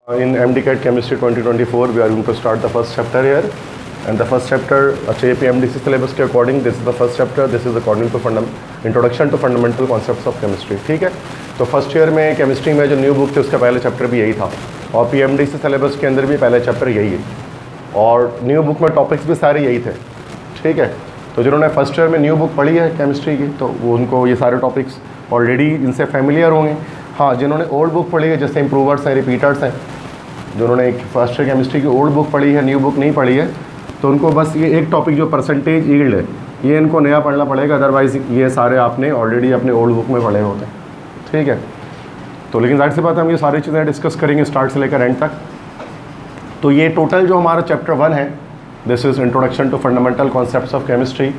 In MDCAT Chemistry 2024, we are going to start the first chapter here. And the first chapter, HAP MDC syllabus के according, this is the first chapter. This is according to Introduction to Fundamental Concepts of Chemistry. ठीक है, तो first year में chemistry में जो new book थी उसका पहले चैप्टर भी यही था, और PMDC सिलेबस के अंदर भी पहले चैप्टर यही है, और न्यू बुक में टॉपिक्स भी सारे यही थे. ठीक है, तो जिन्होंने फर्स्ट ईयर में न्यू बुक पढ़ी है केमिस्ट्री की, तो वो उनको ये सारे टॉपिक्स ऑलरेडी इनसे फैमिलियर होंगे. हाँ, जिन्होंने ओल्ड बुक पढ़ी है, जैसे इम्प्रूवर्स हैं, रिपीटर्स हैं, जिन्होंने फर्स्ट ईयर केमिस्ट्री की ओल्ड बुक पढ़ी है, न्यू बुक नहीं पढ़ी है, तो उनको बस ये एक टॉपिक जो परसेंटेज यील्ड है, ये इनको नया पढ़ना पड़ेगा. अदरवाइज़ ये सारे आपने ऑलरेडी अपने ओल्ड बुक में पढ़े होते हैं. ठीक है, तो लेकिन जाहिर सी बात है हम ये सारी चीज़ें डिस्कस करेंगे स्टार्ट से लेकर एंड तक. तो ये टोटल जो हमारा चैप्टर 1 है, this is introduction to fundamental concepts of chemistry.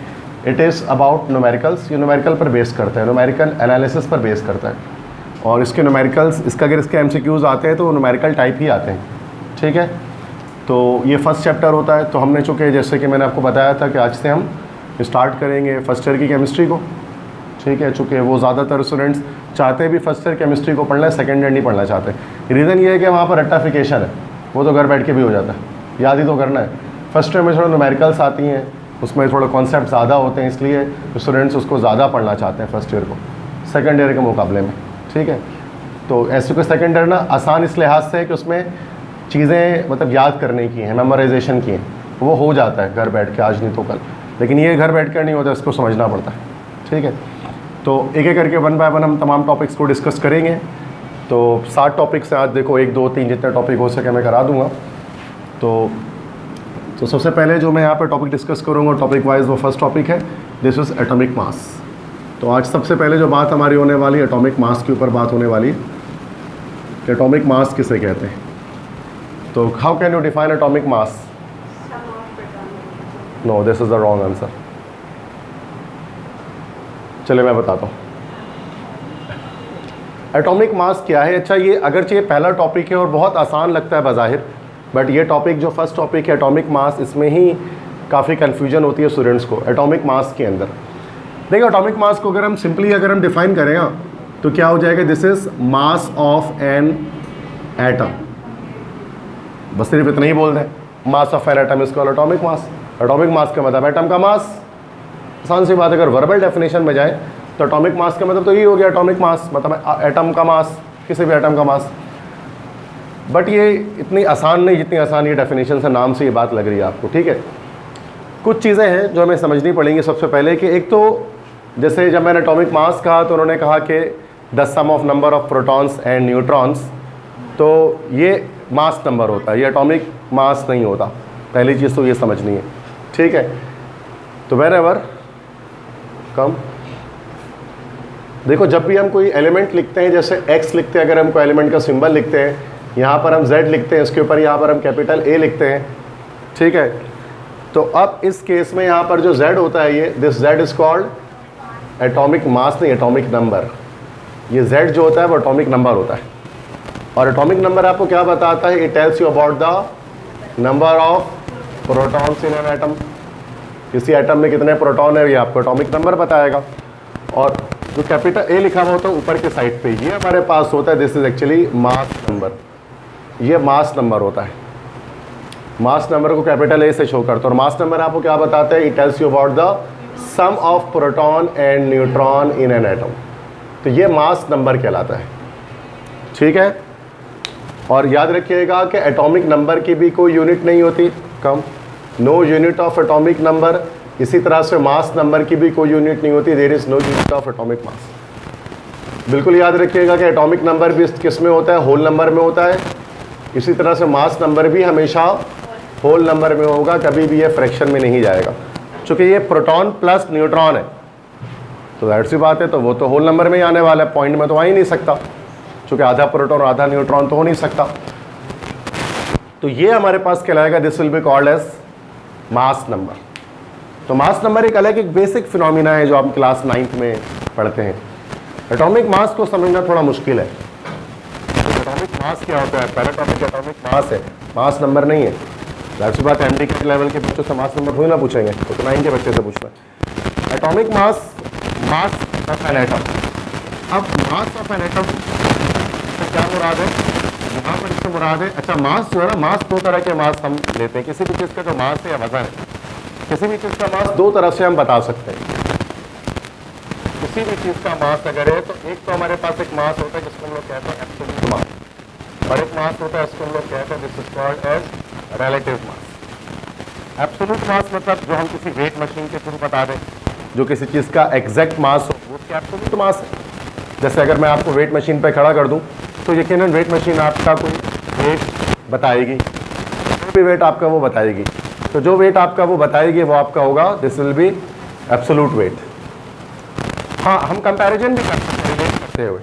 It is about numericals. ये न्यूमेरिकल पर बेस करता है, न्यूमेरिकल एनालिसिस पर बेस करता है, और इसके न्यूमेरिकल्स, इसका अगर इसके MCQs आते हैं तो न्यूमेरिकल टाइप ही आते हैं. ठीक है, तो ये फर्स्ट चैप्टर होता है. तो हमने चूँकि जैसे कि मैंने आपको बताया था कि आज से हम स्टार्ट करेंगे फर्स्ट ईयर की केमिस्ट्री को. ठीक है, चूँकि वो ज़्यादातर स्टूडेंट्स चाहते भी फर्स्ट ईयर केमिस्ट्री को पढ़ना है, सेकेंड ईयर नहीं पढ़ना चाहते. रीज़न ये है कि वहाँ पर रट्टाफिकेशन है, वो तो घर बैठ के भी हो जाता है, याद ही तो करना है. फर्स्ट ईयर में थोड़ा न्यूमेरिकल्स आती हैं, उसमें थोड़े कॉन्सेप्ट ज़्यादा होते हैं, इसलिए स्टूडेंट्स उसको ज़्यादा पढ़ना चाहते हैं फर्स्ट ईयर को सेकेंड ईयर के मुकाबले में. ठीक है, तो ऐसे को सेकेंड ईयर ना आसान इस लिहाज से है कि उसमें चीज़ें मतलब याद करने की हैं, मेमोराइजेशन की हैं, वो हो जाता है घर बैठ के, आज नहीं तो कल. लेकिन ये घर बैठ कर नहीं होता, इसको समझना पड़ता है. ठीक है, तो एक एक करके 1 बाय 1 हम तमाम टॉपिक्स को डिस्कस करेंगे. तो 7 टॉपिक्स हैं आज. देखो 1 2 3 जितने टॉपिक हो सके मैं करा दूँगा. तो सबसे पहले जो मैं यहाँ पर टॉपिक डिस्कस करूँगा टॉपिक वाइज, वो फर्स्ट टॉपिक है, दिस इज़ एटॉमिक मास. तो आज सबसे पहले जो बात हमारी होने वाली है एटॉमिक मास के ऊपर बात होने वाली है. एटॉमिक मास किसे कहते हैं? तो how can you define atomic mass? No, this is the wrong answer. चलिए मैं बताता हूँ एटॉमिक मास क्या है. अच्छा, ये अगरचे ये पहला टॉपिक है और बहुत आसान लगता है बज़ाहिर, बट ये टॉपिक जो फर्स्ट टॉपिक है एटॉमिक मास, इसमें ही काफ़ी कन्फ्यूजन होती है स्टूडेंट्स को एटॉमिक मास के अंदर. देखिए, एटॉमिक मास को अगर हम सिंपली अगर हम डिफाइन करें तो क्या हो जाएगा, this is mass of an atom. बस सिर्फ इतना ही बोल दें, mass of an atom is called atomic mass. Atomic mass का मतलब एटम का मास. आसान सी बात, अगर वर्बल डेफिनेशन में जाए तो एटॉमिक मास का मतलब तो ये हो गया, एटॉमिक मास मतलब एटम का मास, किसी भी एटम का मास. बट ये इतनी आसान नहीं जितनी आसान ये डेफिनेशन से नाम से ये बात लग रही है आपको. ठीक है, कुछ चीज़ें हैं जो हमें समझनी पड़ेंगी. सबसे पहले कि एक तो जैसे जब मैंने एटॉमिक मास कहा तो उन्होंने कहा कि the sum of number of protons and neutrons, तो ये मास नंबर होता है, ये एटॉमिक मास नहीं होता. पहली चीज़ तो ये समझनी है. ठीक है, तो व्हेरेवर कम, देखो जब भी हम कोई एलिमेंट लिखते हैं, जैसे x लिखते हैं, अगर हम कोई एलिमेंट का सिंबल लिखते हैं, यहाँ पर हम z लिखते हैं, इसके ऊपर यहाँ पर हम कैपिटल A लिखते हैं. ठीक है, तो अब इस केस में यहाँ पर जो z होता है, ये this z is called atomic mass, नहीं एटॉमिक नंबर. ये z जो होता है वो एटॉमिक नंबर होता है. और एटॉमिक नंबर आपको क्या बताता है? It tells you about the number of protons in an atom. किसी एटम में कितने प्रोटॉन है ये आपको एटॉमिक नंबर बताएगा. और जो कैपिटल A लिखा हुआ होता है ऊपर के साइड पे, ये हमारे पास होता है, this is actually mass number. ये मास नंबर होता है. मास नंबर को कैपिटल A से शो करता है. और मास नंबर आपको क्या बताता है? It tells you about the sum of proton and neutron in an atom. तो ये मास नंबर कहलाता है. ठीक है, और याद रखिएगा कि एटॉमिक नंबर की भी कोई यूनिट नहीं होती, कम, no unit of atomic number. इसी तरह से मास नंबर की भी कोई यूनिट नहीं होती, there is no unit of atomic mass. बिल्कुल याद रखिएगा कि एटॉमिक नंबर भी किस में होता है? होल नंबर में होता है. इसी तरह से मास नंबर भी हमेशा होल नंबर में होगा, कभी भी ये फ्रैक्शन में नहीं जाएगा. चूँकि ये प्रोटॉन प्लस न्यूट्रॉन है तो जाहिर सी बात है, तो वो तो होल नंबर में ही आने वाला है, पॉइंट में तो आ ही नहीं सकता, चूँकि आधा प्रोटॉन और आधा न्यूट्रॉन तो हो नहीं सकता. तो ये हमारे पास कहलाएगा, this will be called as mass number. तो मास नंबर एक अलग एक बेसिक फिनोमिना है जो आप क्लास 9th में पढ़ते हैं. एटॉमिक मास को समझना थोड़ा मुश्किल है. एटॉमिक मास क्या होता है? पहला टॉपिक एटॉमिक मास है, मास नंबर नहीं है. जाहिर सी बात है, MD लेवल के बच्चों से मास नंबर थोड़ी ना पूछेंगे, तो 9 के बच्चे से पूछना. Atomic mass, mass of an atom. अब मास ऑफ एन एटम से क्या मुराद है? यहाँ पर इससे मुराद है, अच्छा मास जो है ना, मास दो तरह के मास हम लेते हैं, किसी भी चीज़ का जो मास है या वजन है, किसी भी चीज़ का मास दो तरह से हम बता सकते हैं। किसी भी चीज़ का मास अगर है तो एक तो हमारे पास एक मास होता है जिसको हम लोग कहते हैं एब्सोल्यूट मास, और एक मास होता है इसको हम लोग कहते हैं this is called as relative mass. Absolute mass मतलब जो हम किसी वेट मशीन के थ्रू बता दें, जो किसी चीज़ का एग्जैक्ट मास हो वो उसका एब्सोल्यूट मास है। जैसे अगर मैं आपको वेट मशीन पे खड़ा कर दूं तो यकीनन वेट मशीन आपका कोई वेट बताएगी, जो भी वेट आपका वो बताएगी, तो जो वेट आपका वो बताएगी वो आपका होगा, this will be absolute weight. हाँ, हम कंपैरिजन भी कर सकते हैं रिलेट करते हुए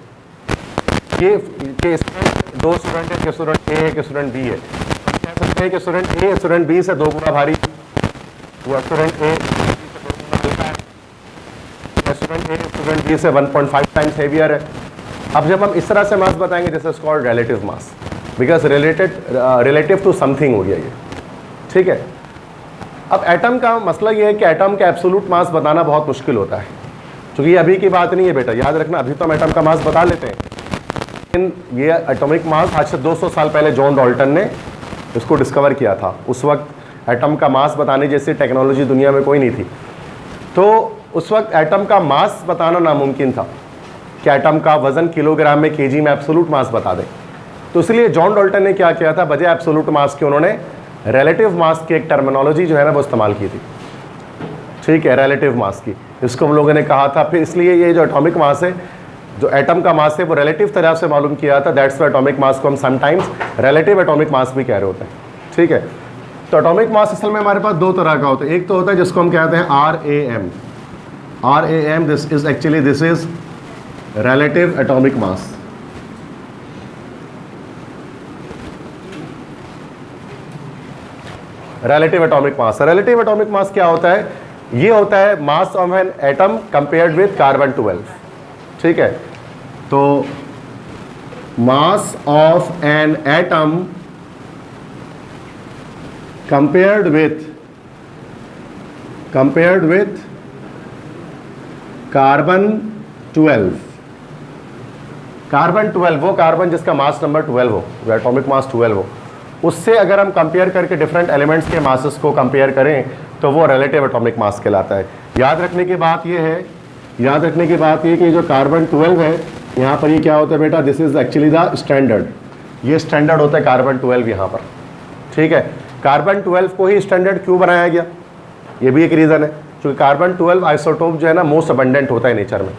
कि इसमें दो स्टूडेंट है, कि स्टूडेंट ए है कि स्टूडेंट बी है, हम कह सकते हैं कि स्टूडेंट ए स्टूडेंट बी से 2 गुना भारी, वो स्टूडेंट ए स्टूडेंट बी से 1.5 टाइम्स हेवियर है। अब जब हम इस तरह से मास बताएंगे, this is called relative mass, because relative to something हो गया ये, ठीक है। अब एटम का मसला ये है कि एटम का एब्सोल्यूट मास बताना बहुत मुश्किल होता है, क्योंकि ये अभी की बात नहीं है बेटा, याद रखना, अभी तो हम एटम का मास बता लेते हैं, लेकिन ये एटॉमिक मास आज से 200 साल पहले जॉन डाल्टन ने इसको डिस्कवर किया था। उस वक्त एटम का मास बताने जैसी टेक्नोलॉजी दुनिया में कोई नहीं थी, तो उस वक्त एटम का मास बताना नामुमकिन था कि एटम का वजन किलोग्राम में, केजी में एब्सोल्यूट मास बता दें। तो इसलिए जॉन डाल्टन ने क्या किया था, बजाय एब्सोल्यूट मास के उन्होंने रिलेटिव मास की एक टर्मिनोलॉजी जो है ना वो इस्तेमाल की थी, ठीक है, रिलेटिव मास की, इसको हम लोगों ने कहा था। फिर इसलिए ये जो एटॉमिक मास है, जो एटम का मास है वो रिलेटिव तरह से मालूम किया था, दैट्स व्हाई एटॉमिक मास को हम समटाइम्स रिलेटिव एटॉमिक मास भी कह रहे होते हैं, ठीक है। तो एटॉमिक मास असल में हमारे पास दो तरह का होता है, एक तो होता है जिसको हम कहते हैं RAM, this is actually this is relative atomic mass। relative atomic mass, relative atomic mass क्या होता है, ये होता है mass of an atom compared with carbon 12, ठीक है। तो mass of an atom compared with carbon 12, carbon 12 वो कार्बन जिसका मास नंबर 12 हो, वो एटॉमिक मास 12 हो, उससे अगर हम कंपेयर करके डिफरेंट एलिमेंट्स के मासेस को कंपेयर करें तो वो रिलेटिव एटॉमिक मास कहलाता है। याद रखने की बात ये है, कि जो कार्बन 12 है यहाँ पर ये क्या होता है बेटा, this is actually the standard, ये स्टैंडर्ड होता है कार्बन 12 यहाँ पर, ठीक है। कार्बन 12 को ही स्टैंडर्ड क्यों बनाया गया, ये भी एक रीज़न है, क्योंकि कार्बन 12 आइसोटोप जो है ना मोस्ट अबंडेंट होता है नेचर में,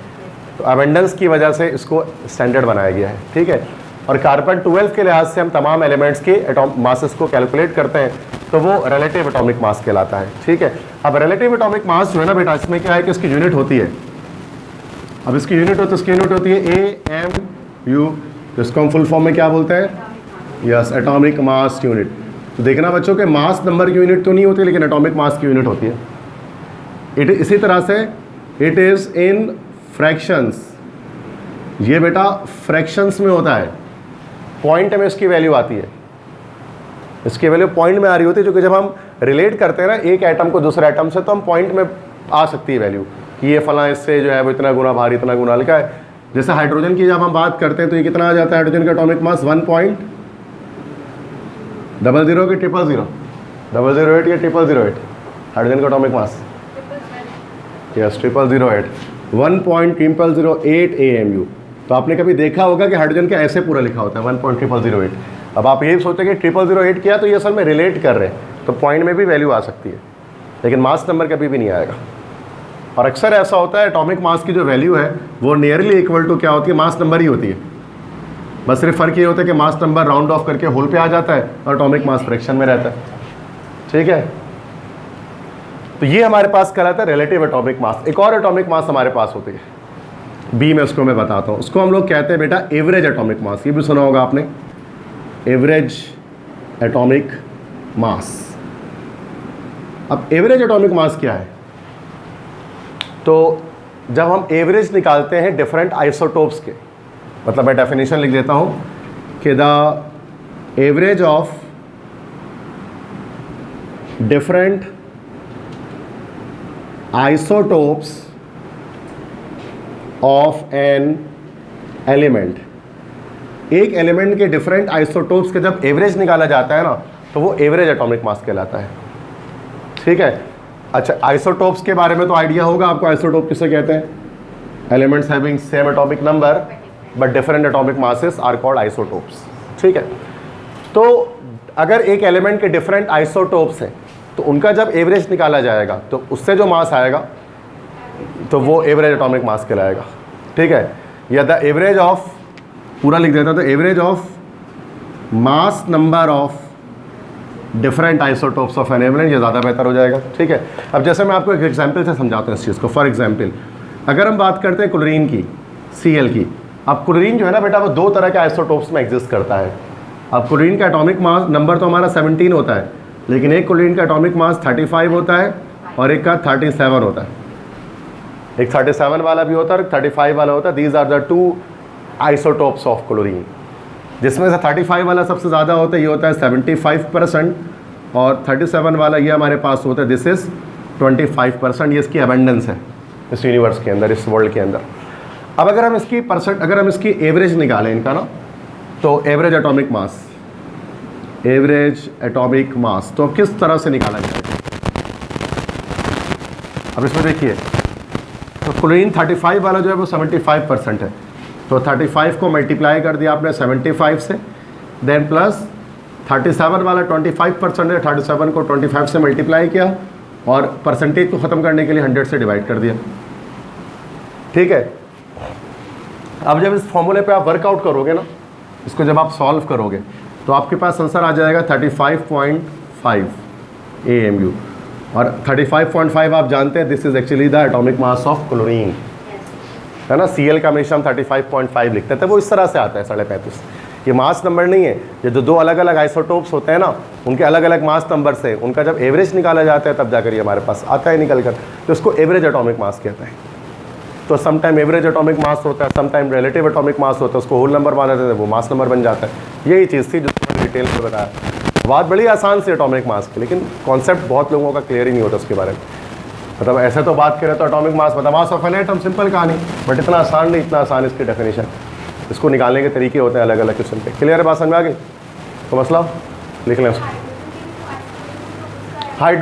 तो अबंडेंस की वजह से इसको स्टैंडर्ड बनाया गया है, ठीक है। और कार्बन 12 के लिहाज से हम तमाम एलिमेंट्स के मासेस को कैलकुलेट करते हैं, तो वो रिलेटिव एटॉमिक मास कहलाता है, ठीक है। अब रिलेटिव एटॉमिक मास जो है ना बेटा, इसमें क्या है कि इसकी यूनिट होती है, अब इसकी यूनिट होती है AMU, जिसको हम फुल फॉर्म में क्या बोलते हैं, यस, एटॉमिक मास यूनिट। तो देखना बच्चों के मास नंबर की यूनिट तो नहीं होती, लेकिन एटॉमिक मास की यूनिट होती है। इसी तरह से इट इज़ इन फ्रैक्शंस, ये बेटा फ्रैक्शंस में होता है, पॉइंट में इसकी वैल्यू आती है, इसकी वैल्यू पॉइंट में आ रही होती है, क्योंकि जब हम रिलेट करते हैं ना एक एटम को दूसरे एटम से, तो हम पॉइंट में आ सकती है वैल्यू कि ये फला इससे जो है वो इतना गुना भारी, इतना गुना हल्का है। जैसे हाइड्रोजन की जब हम बात करते हैं तो ये कितना आ जाता है, हाइड्रोजन का एटॉमिक मास 1.00 कि 000, 008 या 0008 हाइड्रोजन का एटॉमिक मास, यस 0008, 1.0008 AMU। तो आपने कभी देखा होगा कि हाइड्रोजन का ऐसे पूरा लिखा होता है 1.0008। अब आप ये सोचते कि 0008 किया तो ये असल में रिलेट कर रहे हैं, तो पॉइंट में भी वैल्यू आ सकती है, लेकिन मास नंबर कभी भी नहीं आएगा। और अक्सर ऐसा होता है एटॉमिक मास की जो वैल्यू है वो नियरली इक्वल टू क्या होती है, मास नंबर ही होती है, बस सिर्फ फ़र्क ये होता है कि मास नंबर राउंड ऑफ करके होल पे आ जाता है और एटॉमिक मास फ्रैक्शन में रहता है, ठीक है। तो ये हमारे पास कहलाता है रिलेटिव एटॉमिक मास। एक और एटॉमिक मास हमारे पास होती है, बी में उसको मैं बताता हूँ, उसको हम लोग कहते हैं बेटा एवरेज एटॉमिक मास, ये भी सुना होगा आपने, एवरेज एटॉमिक मास। अब एवरेज एटॉमिक मास क्या है, तो जब हम एवरेज निकालते हैं डिफरेंट आइसोटोप्स के, मतलब मैं डेफिनेशन लिख देता हूँ कि the average of different isotopes of an element एक एलिमेंट के डिफरेंट आइसोटोप्स के जब एवरेज निकाला जाता है ना, तो वो एवरेज एटॉमिक मास कहलाता है। ठीक है। अच्छा, आइसोटोप्स के बारे में तो आइडिया होगा आपको, आइसोटोप किसे कहते हैं? Elements having same atomic number but different atomic masses are called isotopes. ठीक है। तो अगर एक एलिमेंट के डिफरेंट आइसोटोप्स हैं तो उनका जब एवरेज निकाला जाएगा तो उससे जो मास आएगा तो वो एवरेज एटॉमिक मास कहलाएगा। ठीक है। या द एवरेज ऑफ, पूरा लिख देता, तो average of mass number of different isotopes of an element, ये ज़्यादा बेहतर हो जाएगा। ठीक है। अब जैसे मैं आपको एक एग्जांपल से समझाता हूँ इस चीज़ को। फॉर एग्जांपल अगर हम बात करते हैं क्लोरीन की, Cl की, अब क्लोरीन जो है ना बेटा वो दो तरह के आइसोटोप्स में एग्जिस्ट करता है। अब क्लोरीन का एटॉमिक मास नंबर तो हमारा 17 होता है, लेकिन एक क्लोरीन का एटॉमिक मास 35 होता है और एक का 37 होता है। एक 37 वाला भी होता है और 35 वाला होता है। These are the two isotopes of chlorine, जिसमें से 35 वाला सबसे ज़्यादा होता है, ये होता है 75%, और 37 वाला ये हमारे पास होता है, दिस इज़ 25%। ये इसकी अबेंडेंस है इस यूनिवर्स के अंदर, इस वर्ल्ड के अंदर। अब अगर हम इसकी एवरेज निकालें इनका ना, तो एवरेज एटॉमिक मास तो किस तरह से निकाला जाएगा? अब इसमें देखिए, तो क्लोरीन 35 वाला जो है वो 75% है, तो 35 को मल्टीप्लाई कर दिया आपने 75 से, देन प्लस 37 वाला 25% है, 37 को 25 से मल्टीप्लाई किया और परसेंटेज को ख़त्म करने के लिए 100 से डिवाइड कर दिया। ठीक है। अब जब इस फॉर्मूले पे आप वर्कआउट करोगे ना, इसको जब आप सॉल्व करोगे तो आपके पास आंसर आ जाएगा 35.5 AMU, और 35.5 आप जानते हैं this is actually the atomic mass of chlorine, है ना। Cl का हमेशा हम 35.5 लिखते थे, वो इस तरह से आता है 35.5। ये मास नंबर नहीं है, ये जो दो अलग अलग आइसोटोप्स होते हैं ना, उनके अलग अलग मास नंबर से उनका जब एवरेज निकाला जाता है तब जाकर ये हमारे पास आता है निकल कर, तो इसको एवरेज एटॉमिक मास कहते हैं। तो some time average atomic mass होता है, some time relative atomic mass होता है, उसको होल नंबर मान देते थे, वो मास नंबर बन जाता है। यही चीज़ थी जो मैंने डिटेल में बताया। बात बड़ी आसान सी एटॉमिक मास की, लेकिन कॉन्सेप्ट बहुत लोगों का क्लियर ही नहीं होता उसके बारे में। मतलब ऐसे तो बात करें तो एटॉमिक मास मतलब mass of an atom, simple कहानी, बट इतना आसान नहीं, इतना आसान इसकी डेफिनेशन। इसको निकालने के तरीके होते हैं अलग अलग क्वेश्चन पे। क्लियर है बात, समझ में आ गई? तो मसला लिख लें उसको।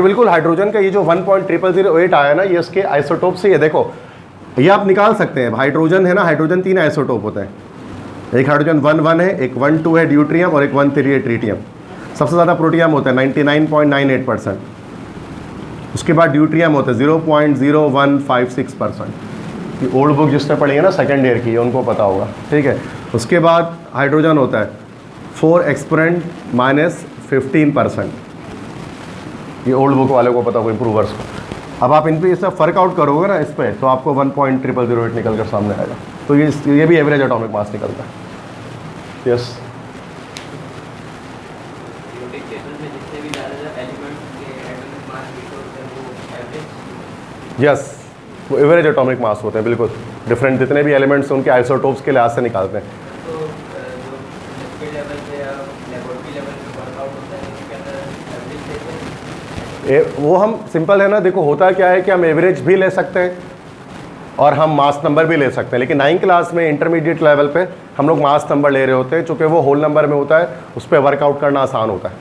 बिल्कुल, हाइड्रोजन का ये जो 1.0008 आया ना, ये इसके आइसोटोप से, ये देखो ये आप निकाल सकते हैं। हाइड्रोजन है ना, हाइड्रोजन 3 आइसोटोप होता है, एक हाइड्रोजन 1,1 है, एक 1,2 है ड्यूट्रियम, और एक 1,3 है ट्रीटियम। सबसे ज़्यादा प्रोटियम होता है 99.98%, उसके बाद ड्यूट्रियम होता है 0.0156%। ये ओल्ड बुक जिसने पढ़ी है ना सेकेंड ईयर की, उनको पता होगा। ठीक है। उसके बाद हाइड्रोजन होता है 4 एक्सपोनेंट -15%, ये ओल्ड बुक वाले को पता होगा, इम्प्रूवर्स को। अब आप इन पे ये सब वर्क आउट करोगे ना इस पे, तो आपको 1.0008 निकल कर सामने आएगा। तो ये भी एवरेज एटॉमिक मास निकलता है। यस, यस, वो एवरेज एटॉमिक मास होते हैं। बिल्कुल, डिफरेंट जितने भी एलिमेंट्स हैं उनके आइसोटोप्स के लिहाज से निकालते हैं। वो हम सिंपल है ना, देखो होता क्या है कि हम एवरेज भी ले सकते हैं और हम मास नंबर भी ले सकते हैं, लेकिन 9th क्लास में इंटरमीडिएट लेवल पे हम लोग मास नंबर ले रहे होते हैं, चूँकि वो होल नंबर में होता है, उस पर वर्कआउट करना आसान होता है।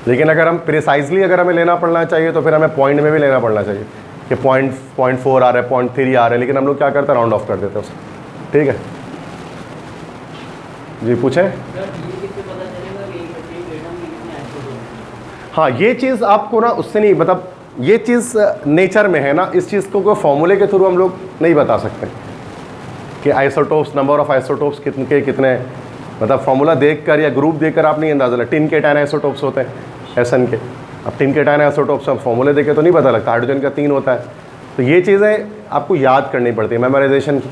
लेकिन अगर हम प्रिसाइजली अगर हमें लेना पड़ना चाहिए तो फिर हमें पॉइंट में भी लेना पड़ना चाहिए कि 0.4 आ रहा है, 0.3 आ रहा है, लेकिन हम लोग क्या करते हैं, राउंड ऑफ कर देते हैं उसको। ठीक है जी, पूछें। हाँ, ये चीज़ आपको ना उससे नहीं, मतलब ये चीज़ नेचर में है ना, इस चीज़ को कोई फॉर्मूले के थ्रू हम लोग नहीं बता सकते कि आइसोटोप्स, नंबर ऑफ आइसोटोप्स कितने, मतलब फॉर्मूला देखकर या ग्रुप देखकर आप नहीं अंदाजा लगा। टिन के 10 आइसोटोप्स होते हैं एसएन के, अब टिन के 10 आइसोटोप्स हम फॉर्मूले देखे तो नहीं पता लगता। हाइड्रोजन का 3 होता है। तो ये चीज़ें आपको याद करनी पड़ती है, मेमोराइजेशन की।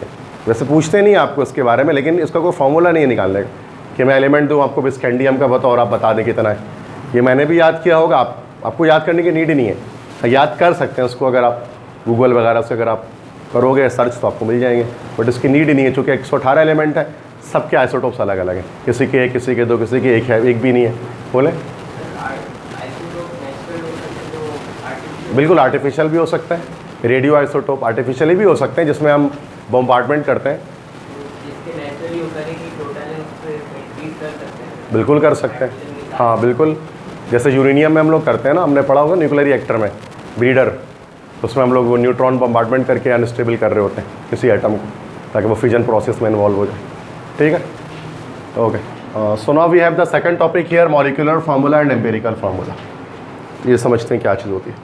वैसे पूछते नहीं आपको इसके बारे में, लेकिन इसका कोई फॉर्मूला नहीं है निकालने का कि मैं एलिमेंट दूँ आपको बिस्कैंडियम का बताओ और आप बता दें कितना है। ये मैंने भी याद किया होगा, आपको याद करने की नीड ही नहीं है। याद कर सकते हैं उसको, अगर आप गूगल वगैरह से अगर आप करोगे सर्च तो आपको मिल जाएंगे, बट इसकी नीड ही नहीं है, चूँकि 118 एलिमेंट है, सबके आइसोटोप्स अलग अलग हैं, किसी के 1, किसी के 2, किसी के 1 है, 1 भी नहीं है। बोले बिल्कुल, आर्टिफिशियल भी हो सकता है, रेडियो आइसोटोप आर्टिफिशियली भी हो सकते हैं, जिसमें हम बॉम्बार्डमेंट करते हैं। बिल्कुल कर सकते हैं, हाँ बिल्कुल। जैसे यूरेनियम में हम लोग करते हैं ना, हमने पढ़ा होगा न्यूक्लियर रिएक्टर में ब्रीडर, उसमें हम लोग वो न्यूट्रॉन बम्बार्डमेंट करके अनस्टेबल कर रहे होते हैं किसी एटम को, ताकि वो फ्यूजन प्रोसेस में इन्वॉल्व हो जाए। ठीक है, okay. So now we have the second topic here, molecular formula and empirical formula. ये समझते हैं क्या चीज़ होती है।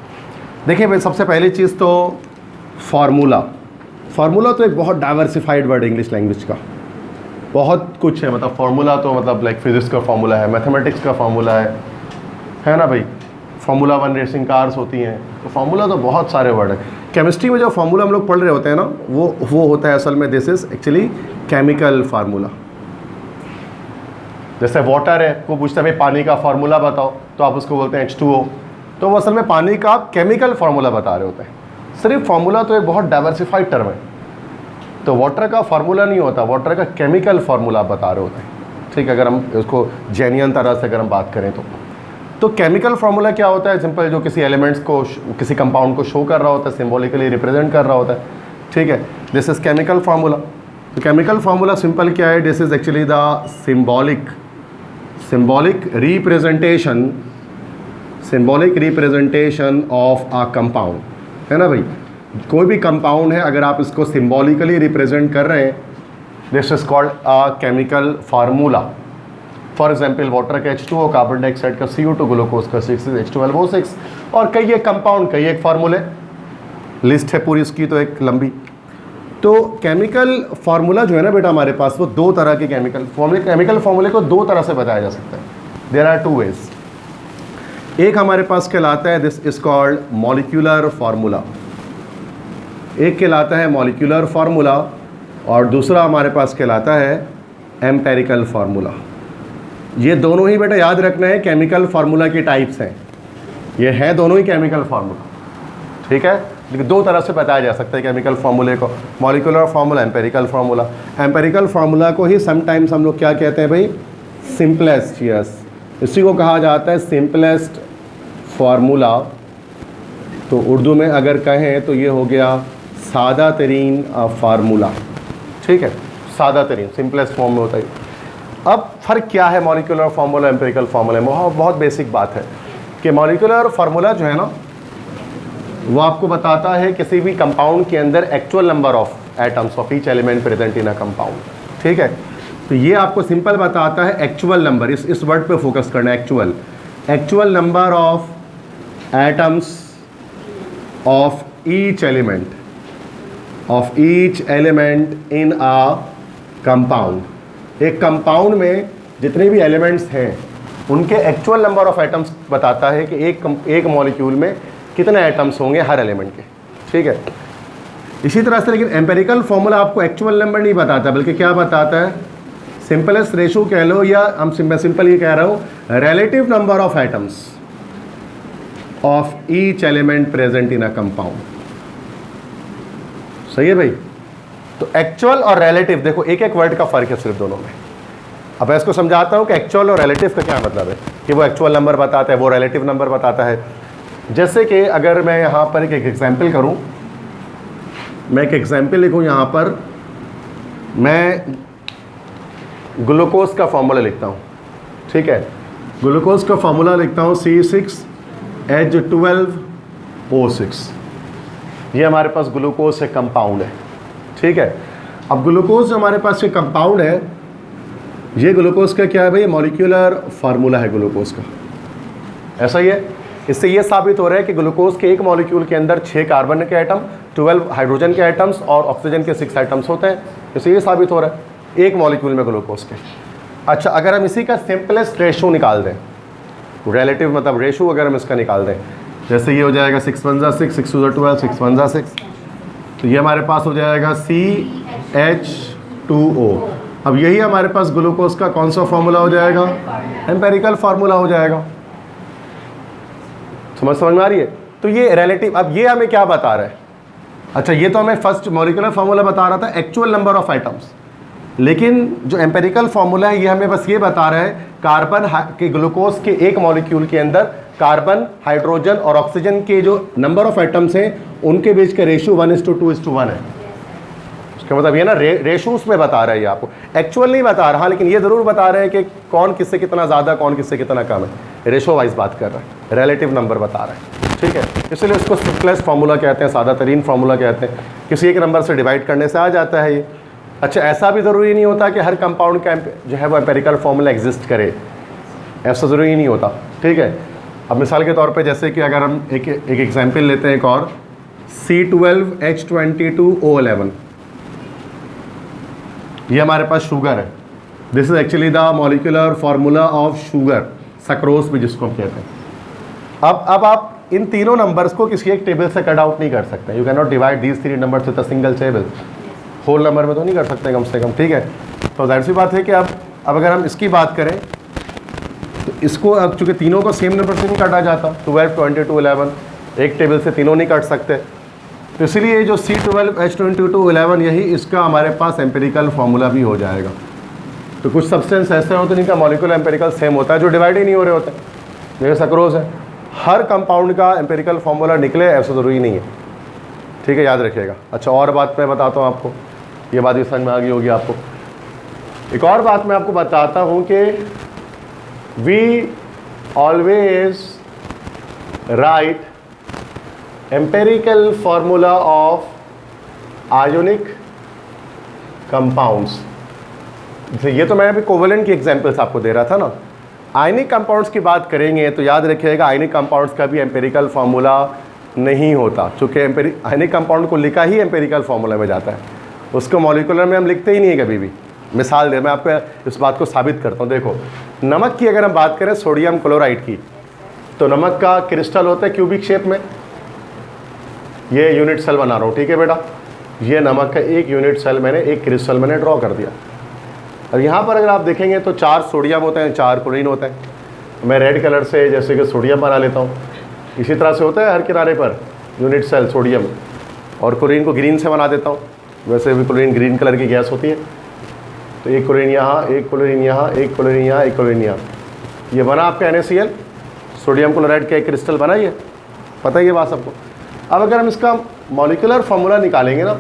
देखिए भाई, सबसे पहली चीज़ तो फार्मूला। फार्मूला तो एक बहुत डाइवर्सिफाइड वर्ड इंग्लिश लैंग्वेज का, बहुत कुछ है। मतलब फार्मूला तो मतलब लाइक फिजिक्स का फार्मूला है, मैथमेटिक्स का फार्मूला है ना भाई। फार्मूला 1 रेसिंग कार्स होती हैं, तो फार्मूला तो बहुत सारे वर्ड है। केमिस्ट्री में जो फार्मूला हम लोग पढ़ रहे होते हैं ना, वो होता है असल में, this is actually chemical formula. जैसे वाटर है, वो पूछता है भाई पानी का फार्मूला बताओ, तो आप उसको बोलते हैं H2O, तो वो असल में पानी का केमिकल फार्मूला बता रहे होते हैं। सिर्फ फार्मूला तो एक बहुत डाइवर्सिफाइड टर्म है, तो वाटर का फार्मूला नहीं होता, वाटर का केमिकल फार्मूला बता रहे होते हैं। ठीक है, अगर हम उसको जेन्युइन तरह से अगर हम बात करें तो केमिकल फार्मूला क्या होता है? सिंपल, जो किसी एलिमेंट्स को, किसी कंपाउंड को शो कर रहा होता है, सिंबॉलिकली रिप्रेजेंट कर रहा होता है। ठीक है, दिस इज केमिकल फार्मूला। तो केमिकल फार्मूला सिंपल क्या है? This is actually the symbolic representation of a compound, है ना भाई। कोई भी कंपाउंड है, अगर आप इसको सिंबॉलिकली रिप्रेजेंट कर रहे हैं, this is called a chemical formula. For example, water का H2O, कार्बन डाइऑक्साइड का CO2, ग्लूकोज का H12O6, और कई एक कंपाउंड, कई एक फार्मूले, लिस्ट है पूरी इसकी तो एक लंबी। तो केमिकल फार्मूला जो है ना बेटा हमारे पास, वो दो तरह के केमिकल फार्मूले को दो तरह से बताया जा सकता है। There are 2 ways. एक हमारे पास कहलाता है, this is called molecular formula. एक कहलाता है मॉलिक्यूलर फार्मूला, और दूसरा हमारे पास कहलाता है एम्पेरिकल फार्मूला। ये दोनों ही बेटा याद रखना है, केमिकल फार्मूला की टाइप्स हैं। ये है दोनों ही केमिकल फार्मूला, ठीक है। लेकिन दो तरह से बताया जा सकता है केमिकल फार्मूले को, molecular formula, empirical formula. Empirical formula को ही समटाइम्स हम लोग क्या कहते हैं भाई? सिंपलेस्ट। यस, इसी को कहा जाता है सिंपलेस्ट फार्मूला। तो उर्दू में अगर कहें तो ये हो गया सादा तरीन फार्मूला। ठीक है, सादा तरीन, सिंपलेस्ट फॉर्म में होता है। अब फ़र्क क्या है मॉलिक्यूलर फार्मूला एम्पेरिकल फार्मूला में? बहुत बेसिक बात है कि मॉलिक्यूलर फार्मूला जो है ना, वो आपको बताता है किसी भी कंपाउंड के अंदर actual number of atoms of each element present in a compound. ठीक है, तो ये आपको सिंपल बताता है एक्चुअल नंबर, इस वर्ड पे फोकस करना है, actual number of atoms of each element in a compound. एक कंपाउंड में जितने भी एलिमेंट्स हैं उनके एक्चुअल नंबर ऑफ एटम्स बताता है कि एक मॉलिक्यूल में कितने एटम्स होंगे हर एलिमेंट के। ठीक है, इसी तरह से लेकिन एम्पेरिकल फार्मूला आपको एक्चुअल नंबर नहीं बताता, बल्कि क्या बताता है? सिंपलेस्ट रेशो कह लो, या हम सिंपल ये कह रहा हूँ, relative number of atoms of each element present in a compound. सही है भाई। तो एक्चुअल और रिलेटिव, देखो एक एक वर्ड का फर्क है सिर्फ दोनों में। अब मैं इसको समझाता हूँ कि एक्चुअल और रिलेटिव का क्या मतलब है। कि वो एक्चुअल नंबर बताता है, वो रिलेटिव नंबर बताता है। जैसे कि अगर मैं यहाँ पर एक एग्जाम्पल करूँ, मैं एक एग्जाम्पल लिखूँ, यहाँ पर मैं ग्लूकोज का फॉर्मूला लिखता हूँ। ठीक है, ग्लूकोज का फॉर्मूला लिखता हूँ C6H12O6। ये हमारे पास ग्लूकोज एक कंपाउंड है। ठीक है, अब ग्लूकोज जो हमारे पास ये कंपाउंड है, ये ग्लूकोज का क्या है भाई? मॉलिक्यूलर फार्मूला है ग्लूकोज का। ऐसा ही है। इससे ये साबित हो रहा है कि ग्लूकोज के एक मॉलिक्यूल के अंदर 6 कार्बन के एटम, 12 हाइड्रोजन के एटम्स और ऑक्सीजन के 6 एटम्स होते हैं। इससे ये साबित हो रहा है एक मॉलिक्यूल में ग्लूकोज के। अच्छा, अगर हम इसी का सिंपलेस्ट रेशो निकाल दें, रिलेटिव मतलब रेशो अगर हम इसका निकाल दें, जैसे ये हो जाएगा 6 1 जा 6, 6 2 जा 12, 6 1 जा 6, तो ये हमारे पास हो जाएगा CH2O। अब यही हमारे पास ग्लूकोज का कौन सा फार्मूला हो जाएगा? एम्पेरिकल फार्मूला हो जाएगा। समझ में आ रही है? तो ये रिलेटिव, अब ये हमें क्या बता रहा है? अच्छा, ये तो हमें फर्स्ट मॉलिक्यूलर फार्मूला बता रहा था एक्चुअल नंबर ऑफ एटम्स, लेकिन जो एम्पेरिकल फार्मूला है ये हमें बस ये बता रहा है कार्बन के ग्लूकोज के एक मॉलिक्यूल के अंदर कार्बन, हाइड्रोजन और ऑक्सीजन के जो नंबर ऑफ एटम्स हैं उनके बीच का रेशियो 1:2:1 है। क्या मतलब ये ना रेशोस में बता रहा है, ये आपको एक्चुअल नहीं बता रहा, लेकिन ये ज़रूर बता रहे हैं कि कौन किससे कितना ज़्यादा कौन किससे कितना कम है। रेशो वाइज बात कर रहा है, रिलेटिव नंबर बता रहा है, ठीक है। इसलिए इसको सिंपलेस्ट फार्मूला कहते हैं, सादा तरीन फार्मूला कहते हैं। किसी एक नंबर से डिवाइड करने से आ जाता है ये। अच्छा, ऐसा भी ज़रूरी नहीं होता कि हर कंपाउंड का जो है वो एम्पेरिकल फार्मूला एग्जिस्ट करे, ऐसा ज़रूरी नहीं होता, ठीक है। अब मिसाल के तौर पे जैसे कि अगर हम एक एग्जांपल लेते हैं एक और, C12H22O11, ये हमारे पास शुगर है। This is actually the molecular formula of sugar, sucrose भी जिसको हम कहते हैं। अब आप इन तीनों नंबर्स को किसी एक टेबल से कट आउट नहीं कर सकते। You can not divide these 3 numbers with a single table, whole number में तो नहीं कर सकते कम से कम, ठीक है। तो जाहिर सी बात है कि अब अगर हम इसकी बात करें तो इसको अब चूँकि तीनों को सेम नंबर से नहीं काटा जाता, 12, 22, 11, एक टेबल से तीनों नहीं काट सकते, तो इसलिए जो C12H22O11 यही इसका हमारे पास एम्पेरिकल फार्मूला भी हो जाएगा। तो कुछ सब्सटेंस ऐसे होते हैं जिनका मॉलिक्यूलर एम्पेरिकल सेम होता है, जो डिवाइड ही नहीं हो रहे होते, जैसे सक्रोज है। हर कंपाउंड का एम्पेरिकल फार्मूला निकले ऐसा ज़रूरी नहीं है, ठीक है, याद रखिएगा। अच्छा, और बात मैं बताता हूँ आपको, ये बात भी समझ में आ गई होगी आपको। एक और बात मैं आपको बताता हूँ कि we always write empirical formula of ionic compounds. ये तो मैं अभी कोवेलेंट की एग्जांपल्स आपको दे रहा था ना। आयनिक कंपाउंड्स की बात करेंगे तो याद रखिएगा आयनिक कंपाउंड्स का भी एम्पेरिकल फार्मूला नहीं होता, चूँकि आयनिक कंपाउंड को लिखा ही एम्पेरिकल फार्मूला में जाता है, उसको मॉलिक्यूलर में हम लिखते ही नहीं है कभी भी। मिसाल दे, मैं आपको इस बात को साबित करता हूँ। देखो, नमक की अगर हम बात करें, सोडियम क्लोराइड की, तो नमक का क्रिस्टल होता है क्यूबिक शेप में। ये यूनिट सेल बना रहा हूँ, ठीक है बेटा, ये नमक का एक यूनिट सेल मैंने, एक क्रिस्टल मैंने ड्रॉ कर दिया। और यहाँ पर अगर आप देखेंगे तो 4 सोडियम होते हैं, 4 क्लोरीन होते हैं। मैं रेड कलर से जैसे कि सोडियम बना लेता हूँ, इसी तरह से होता है हर किनारे पर यूनिट सेल सोडियम, और क्लोरीन को ग्रीन से बना देता हूँ। वैसे भी क्लोरीन ग्रीन कलर की गैस होती है, तो एक क्लोरीन यहाँ, एक क्लोरीन यहाँ, एक क्लोरीन यहाँ, एक क्लोरीन यहाँ, ये बना आपका NaCl, सोडियम क्लोराइड का एक क्रिस्टल बना, ये पता ही है बात सबको। अब अगर हम इसका मॉलिक्यूलर फार्मूला निकालेंगे ना,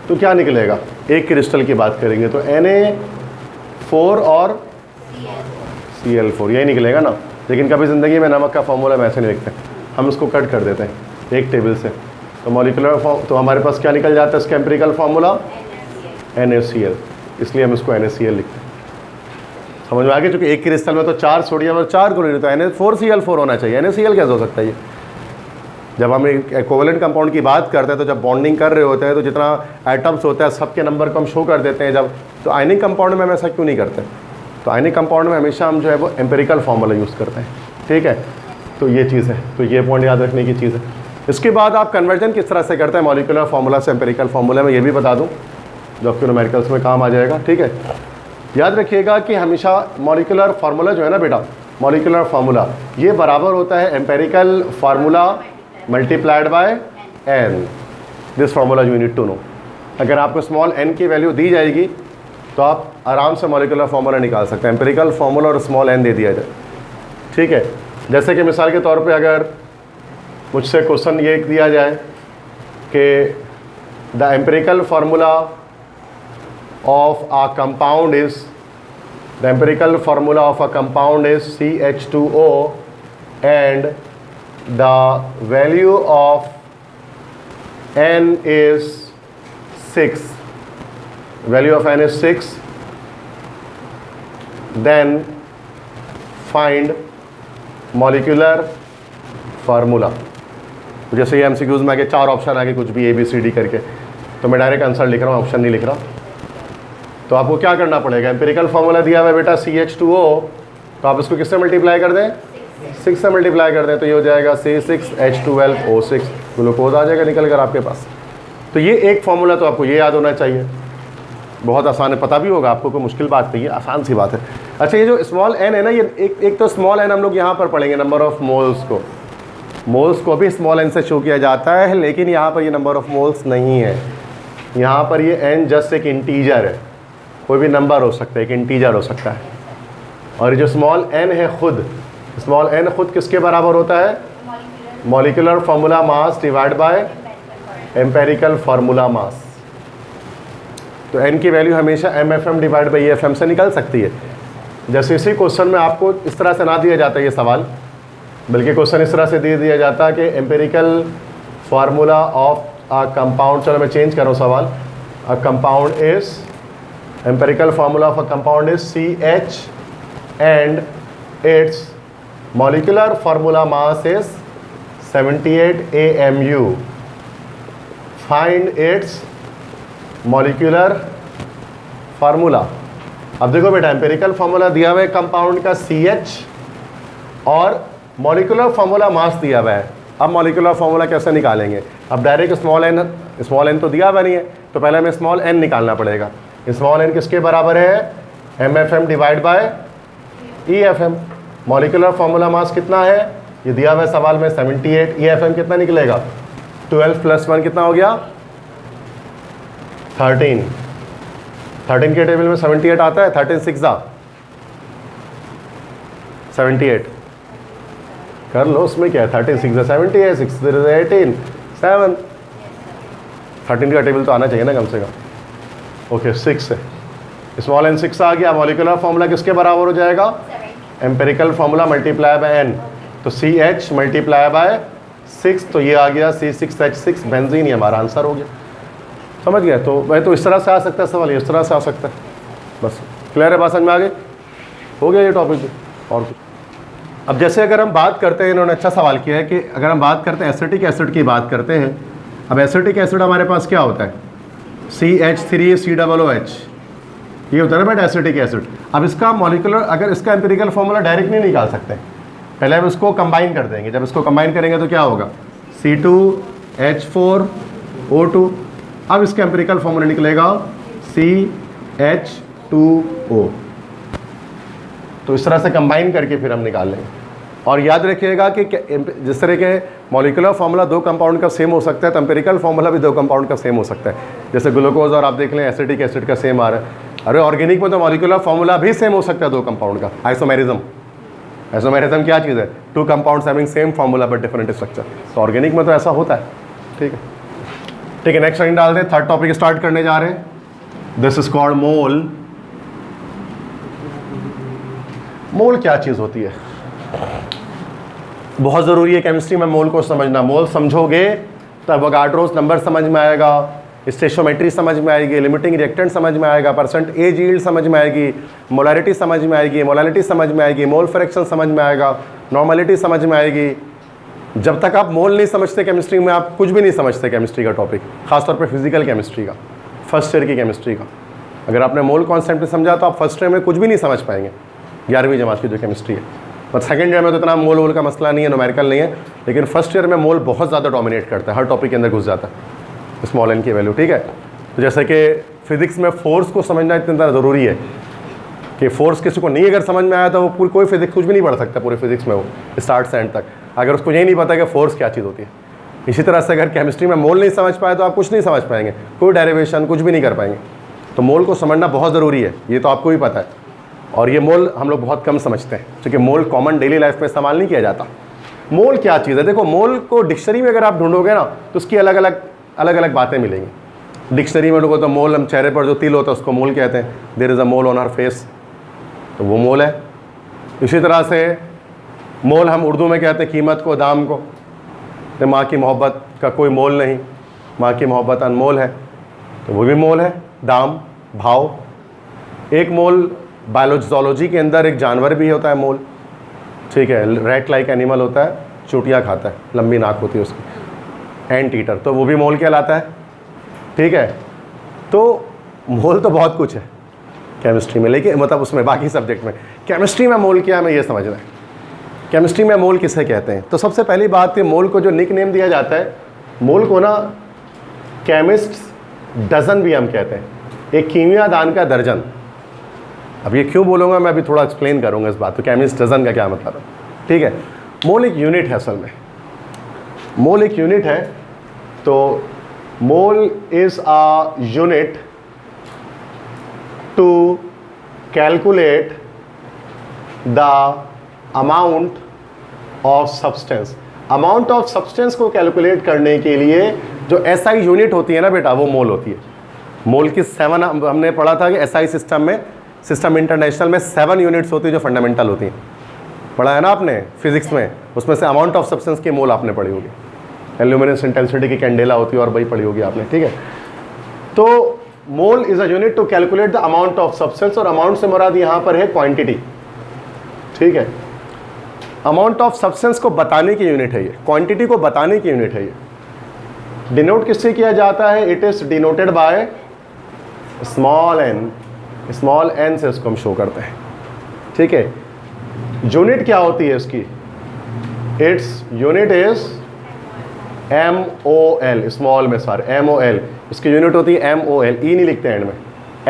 तो क्या निकलेगा? एक क्रिस्टल की बात करेंगे तो Na4 और Cl4 यही निकलेगा ना। लेकिन कभी ज़िंदगी में नमक का फार्मूला हम ऐसे नहीं लिखते, हम इसको कट कर देते हैं एक टेबल से। तो मॉलिक्यूलर तो हमारे पास क्या निकल जाता है इसका एम्पेरिकल फार्मूला? NaCl, इसलिए हम इसको NaCl लिखते हैं। समझ में आ गया? क्योंकि एक क्रिस्टल में तो 4 सोडियम और 4 क्लोरीन, तो Na4Cl4 होना चाहिए। NaCl कैसे हो सकता है ये? जब हम एक कोवेलेंट कंपाउंड की बात करते हैं तो जब बॉन्डिंग कर रहे होते हैं तो जितना एटम्स होता है सबके नंबर को हम शो कर देते हैं जब, तो आयनिक कंपाउंड में हम ऐसा क्यों नहीं करते? तो आयनिक कंपाउंड में हमेशा हम जो है वो एम्पेरिकल फार्मूला यूज़ करते हैं, ठीक है। तो ये चीज़ है, तो ये पॉइंट याद रखने की चीज़ है। इसके बाद आप कन्वर्जन किस तरह से करते हैं मॉलिक्यूलर फार्मूला से एम्पेरिकल फार्मूला में, ये भी बता दूँ जो आपके न्यूमेरिकल्स में काम आ जाएगा, ठीक है। याद रखिएगा कि हमेशा मॉलिक्यूलर फार्मूला जो है ना बेटा, मॉलिक्यूलर फार्मूला ये बराबर होता है empirical formula multiplied by n। This formula you need to know. अगर आपको स्मॉल n की वैल्यू दी जाएगी तो आप आराम से मॉलिक्यूलर फार्मूला निकाल सकते हैं। एम्पेरिकल फार्मूला और स्मॉल n दे दिया जाए, ठीक है। जैसे कि मिसाल के तौर पे अगर मुझसे क्वेश्चन ये दिया जाए कि the empirical formula of a compound is, the empirical formula of a compound is CH2O and the value of n is 6, value of n is 6, then find molecular formula। तो जैसे ये MCQs में आगे 4 option आगे कुछ भी ABCD करके, तो मैं डायरेक्ट आंसर लिख रहा हूँ, ऑप्शन नहीं लिख रहा। तो आपको क्या करना पड़ेगा? एम्पेरिकल फार्मूला दिया हुआ है बेटा CH2O, तो आप इसको किससे मल्टीप्लाई कर दें? 6 से मल्टीप्लाई कर दें, तो ये हो जाएगा C6H12O6, ग्लूकोज आ जाएगा निकल कर आपके पास। तो ये एक फार्मूला तो आपको ये याद होना चाहिए, बहुत आसान है, पता भी होगा आपको, कोई मुश्किल बात नहीं है, आसान सी बात है। अच्छा, ये जो स्मॉल n है ना, ये एक तो स्मॉल n हम लोग यहाँ पर पढ़ेंगे नंबर ऑफ मोल्स को, मोल्स को भी स्मॉल n से शो किया जाता है, लेकिन यहाँ पर ये नंबर ऑफ मोल्स नहीं है। यहाँ पर ये n जस्ट एक इंटीजर है, कोई भी नंबर हो सकता है, एक इंटीजर हो सकता है। और ये जो स्मॉल n है खुद, स्मॉल n खुद किसके बराबर होता है? Molecular formula mass divide by empirical formula mass. तो n की वैल्यू हमेशा MFM डिवाइड बाई EFM से निकल सकती है। जैसे इसी क्वेश्चन में आपको इस तरह से ना दिया जाता है ये सवाल, बल्कि क्वेश्चन इस तरह से दे दिया जाता है कि empirical formula of a compound, चलो मैं चेंज कर रहा हूँ सवाल, a compound is, empirical formula of a compound is CH and it's molecular formula mass is 78 AMU, find its molecular formula. अब देखो बेटा, एम्पेरिकल फार्मूला दिया हुआ है कंपाउंड का CH और मॉलिक्यूलर फार्मूला मास दिया हुआ है। अब मॉलिक्यूलर फार्मूला कैसे निकालेंगे? अब डायरेक्ट स्मॉल n तो दिया हुआ नहीं है, तो पहले हमें स्मॉल n निकालना पड़ेगा। स्मॉल n किसके बराबर है? MFM divide by EFM। Molecular formula mass कितना है? ये दिया हुआ है सवाल में 78। EFM कितना निकलेगा? 12 + 1 कितना हो गया? 13। 13 के टेबल में 78 आता है, 13 6 78 कर लो, उसमें क्या है? 13 6 78, 6 18 7। 13 का टेबल तो आना चाहिए ना कम से कम। ओके 6 है, स्मॉल n 6 आ गया। मॉलिक्यूलर फार्मूला किसके बराबर हो जाएगा? Empirical formula multiply by n, तो CH मल्टीप्लाई बाय 6, तो ये आ गया C6H6 बेंजीन, ही हमारा आंसर हो गया। समझ गया? तो वह तो इस तरह से आ सकता है सवाल, इस तरह से आ सकता है। बस क्लियर है, बात समझ में आ गई? हो गया ये टॉपिक। और कुछ? अब जैसे अगर हम बात करते हैं, इन्होंने अच्छा सवाल किया है कि अगर हम बात करते हैं एसिटिक एसिड की बात करते हैं। अब एसिटिक एसिड हमारे पास क्या होता है? CH3COOH, ये होता है ना बेटा एसिटिक एसिड। अब इसका मॉलिक्यूलर, अगर इसका एम्पिरिकल फार्मूला डायरेक्ट नहीं निकाल सकते, पहले हम इसको कंबाइन कर देंगे। जब इसको कंबाइन करेंगे तो क्या होगा? C2H4O2। अब इसका एम्पिरिकल फार्मूला निकलेगा CH2O। तो इस तरह से कंबाइन करके फिर हम निकाल लेंगे। और याद रखिएगा कि जिस तरह के मॉलिक्यूलर फार्मूला दो कंपाउंड का सेम हो सकता है, तो एम्पिरिकल फार्मूला भी दो कंपाउंड का सेम हो सकता है। जैसे ग्लूकोज और आप देख लें एसिटिक एसिड का सेम आ रहा है। अरे ऑर्गेनिक में तो मॉलिक्यूलर फार्मूला भी सेम हो सकता है दो कंपाउंड का। आइसोमेरिज्म, आइसोमेरिज्म क्या चीज़ है? Two compounds having same formula but different structure. तो ऑर्गेनिक में तो ऐसा होता है। ठीक है, ठीक है, नेक्स्ट लाइन डाल दें। थर्ड टॉपिक स्टार्ट करने जा रहे हैं। दिस इज कॉल्ड मोल। मोल क्या चीज़ होती है? बहुत ज़रूरी है केमिस्ट्री में मोल को समझना। मोल समझोगे तो एवोगाड्रोस नंबर समझ में आएगा, स्टेशोमेट्री समझ में आएगी, लिमिटिंग रिएक्टेंट समझ में आएगा, परसेंटेज यील्ड समझ में आएगी, मोलारिटी समझ में आएगी, मोलालिटी समझ में आएगी, मोल फ्रैक्शन समझ में आएगा, नॉर्मलिटी समझ में आएगी। जब तक आप मोल नहीं समझते केमिस्ट्री में, आप कुछ भी नहीं समझते केमिस्ट्री का टॉपिक, खासतौर पे फिजिकल केमिस्ट्री का, फर्स्ट ईयर की केमिस्ट्री का। अगर आपने मोल कॉन्सेप्ट समझा तो आप फर्स्ट ईयर में कुछ भी नहीं समझ पाएंगे 11वीं जमात की जो केमिस्ट्री है। और सेकंड ईयर में तो इतना मोल वोल का मसला नहीं है, न्यूमेरिकल नहीं है, लेकिन फर्स्ट ईयर में मोल बहुत ज़्यादा डोमिनेट करता है, हर टॉपिक के अंदर घुस जाता है स्मॉल n की वैल्यू। ठीक है, तो जैसे कि फिजिक्स में फोर्स को समझना इतना ज़रूरी है कि फोर्स किसी को नहीं अगर समझ में आया तो वो पूरी कोई फिजिक्स कुछ भी नहीं पढ़ सकता पूरे फिजिक्स में, वो स्टार्ट से एंड तक, अगर उसको यही नहीं पता कि फोर्स क्या चीज़ होती है। इसी तरह से अगर केमिस्ट्री में मोल नहीं समझ पाए तो आप कुछ नहीं समझ पाएंगे, कोई डेरिवेशन कुछ भी नहीं कर पाएंगे। तो मोल को समझना बहुत ज़रूरी है, ये तो आपको भी पता है। और ये मोल हम लोग बहुत कम समझते हैं क्योंकि मोल कॉमन डेली लाइफ में इस्तेमाल नहीं किया जाता। मोल क्या चीज़ है? देखो, मोल को डिक्शनरी में अगर आप ढूंढोगे ना तो उसकी अलग अलग बातें मिलेंगी। डिक्शनरी में लोगों तो मोल, हम चेहरे पर जो तिल होता है उसको मोल कहते हैं, there is a mole on her face, तो वो मोल है। इसी तरह से मोल हम उर्दू में कहते हैं कीमत को, दाम को। तो माँ की मोहब्बत का कोई मोल नहीं, माँ की मोहब्बत अनमोल है, तो वो भी मोल है, दाम, भाव। एक मोल बायोलॉजी के अंदर एक जानवर भी होता है मोल, ठीक है, रैट लाइक एनिमल होता है, चूटियाँ खाता है, लंबी नाक होती है उसकी, एंट ईटर, तो वो भी मोल कहलाता है। ठीक है, तो मोल तो बहुत कुछ है केमिस्ट्री में, लेकिन मतलब उसमें बाकी सब्जेक्ट में। केमिस्ट्री में मोल क्या है हमें ये समझना है। केमिस्ट्री में मोल किसे कहते हैं? तो सबसे पहली बात है, मोल को जो निक नेम दिया जाता है, मोल को ना केमिस्ट डजन भी हम कहते हैं, एक कीमियादान का दर्जन। अब ये क्यों बोलूँगा मैं अभी थोड़ा एक्सप्लेन करूँगा इस बात। तो केमिस्ट डजन का क्या मतलब है? ठीक है, मोल एक यूनिट है, असल में मोल एक यूनिट है। तो mole is a unit to calculate the amount of substance. Amount of substance को कैलकुलेट करने के लिए जो एसआई यूनिट होती है ना बेटा, वो मोल होती है। मोल की 7 हमने पढ़ा था कि एसआई सिस्टम में, सिस्टम इंटरनेशनल में 7 यूनिट्स होती है जो फंडामेंटल होती हैं, पढ़ा है ना आपने फिजिक्स में। उसमें से अमाउंट ऑफ सब्सटेंस की मोल आपने पढ़ी होगी, एल्यूमिनेंस इंटेंसिटी की कैंडेला होती है और वही पढ़ी होगी आपने, ठीक है। तो mole is a unit to calculate the amount of substance, और अमाउंट से मुराद यहाँ पर है क्वांटिटी, ठीक है। अमाउंट ऑफ सब्सटेंस को बताने की यूनिट है ये, क्वांटिटी को बताने की यूनिट है ये। डिनोट किससे किया जाता है? It is denoted by small N, small N से इसको हम शो करते हैं, ठीक है। यूनिट क्या होती है इसकी? Its unit is MOL, small में सर MOL, इसकी यूनिट होती है MOL, ई नहीं लिखते एंड में,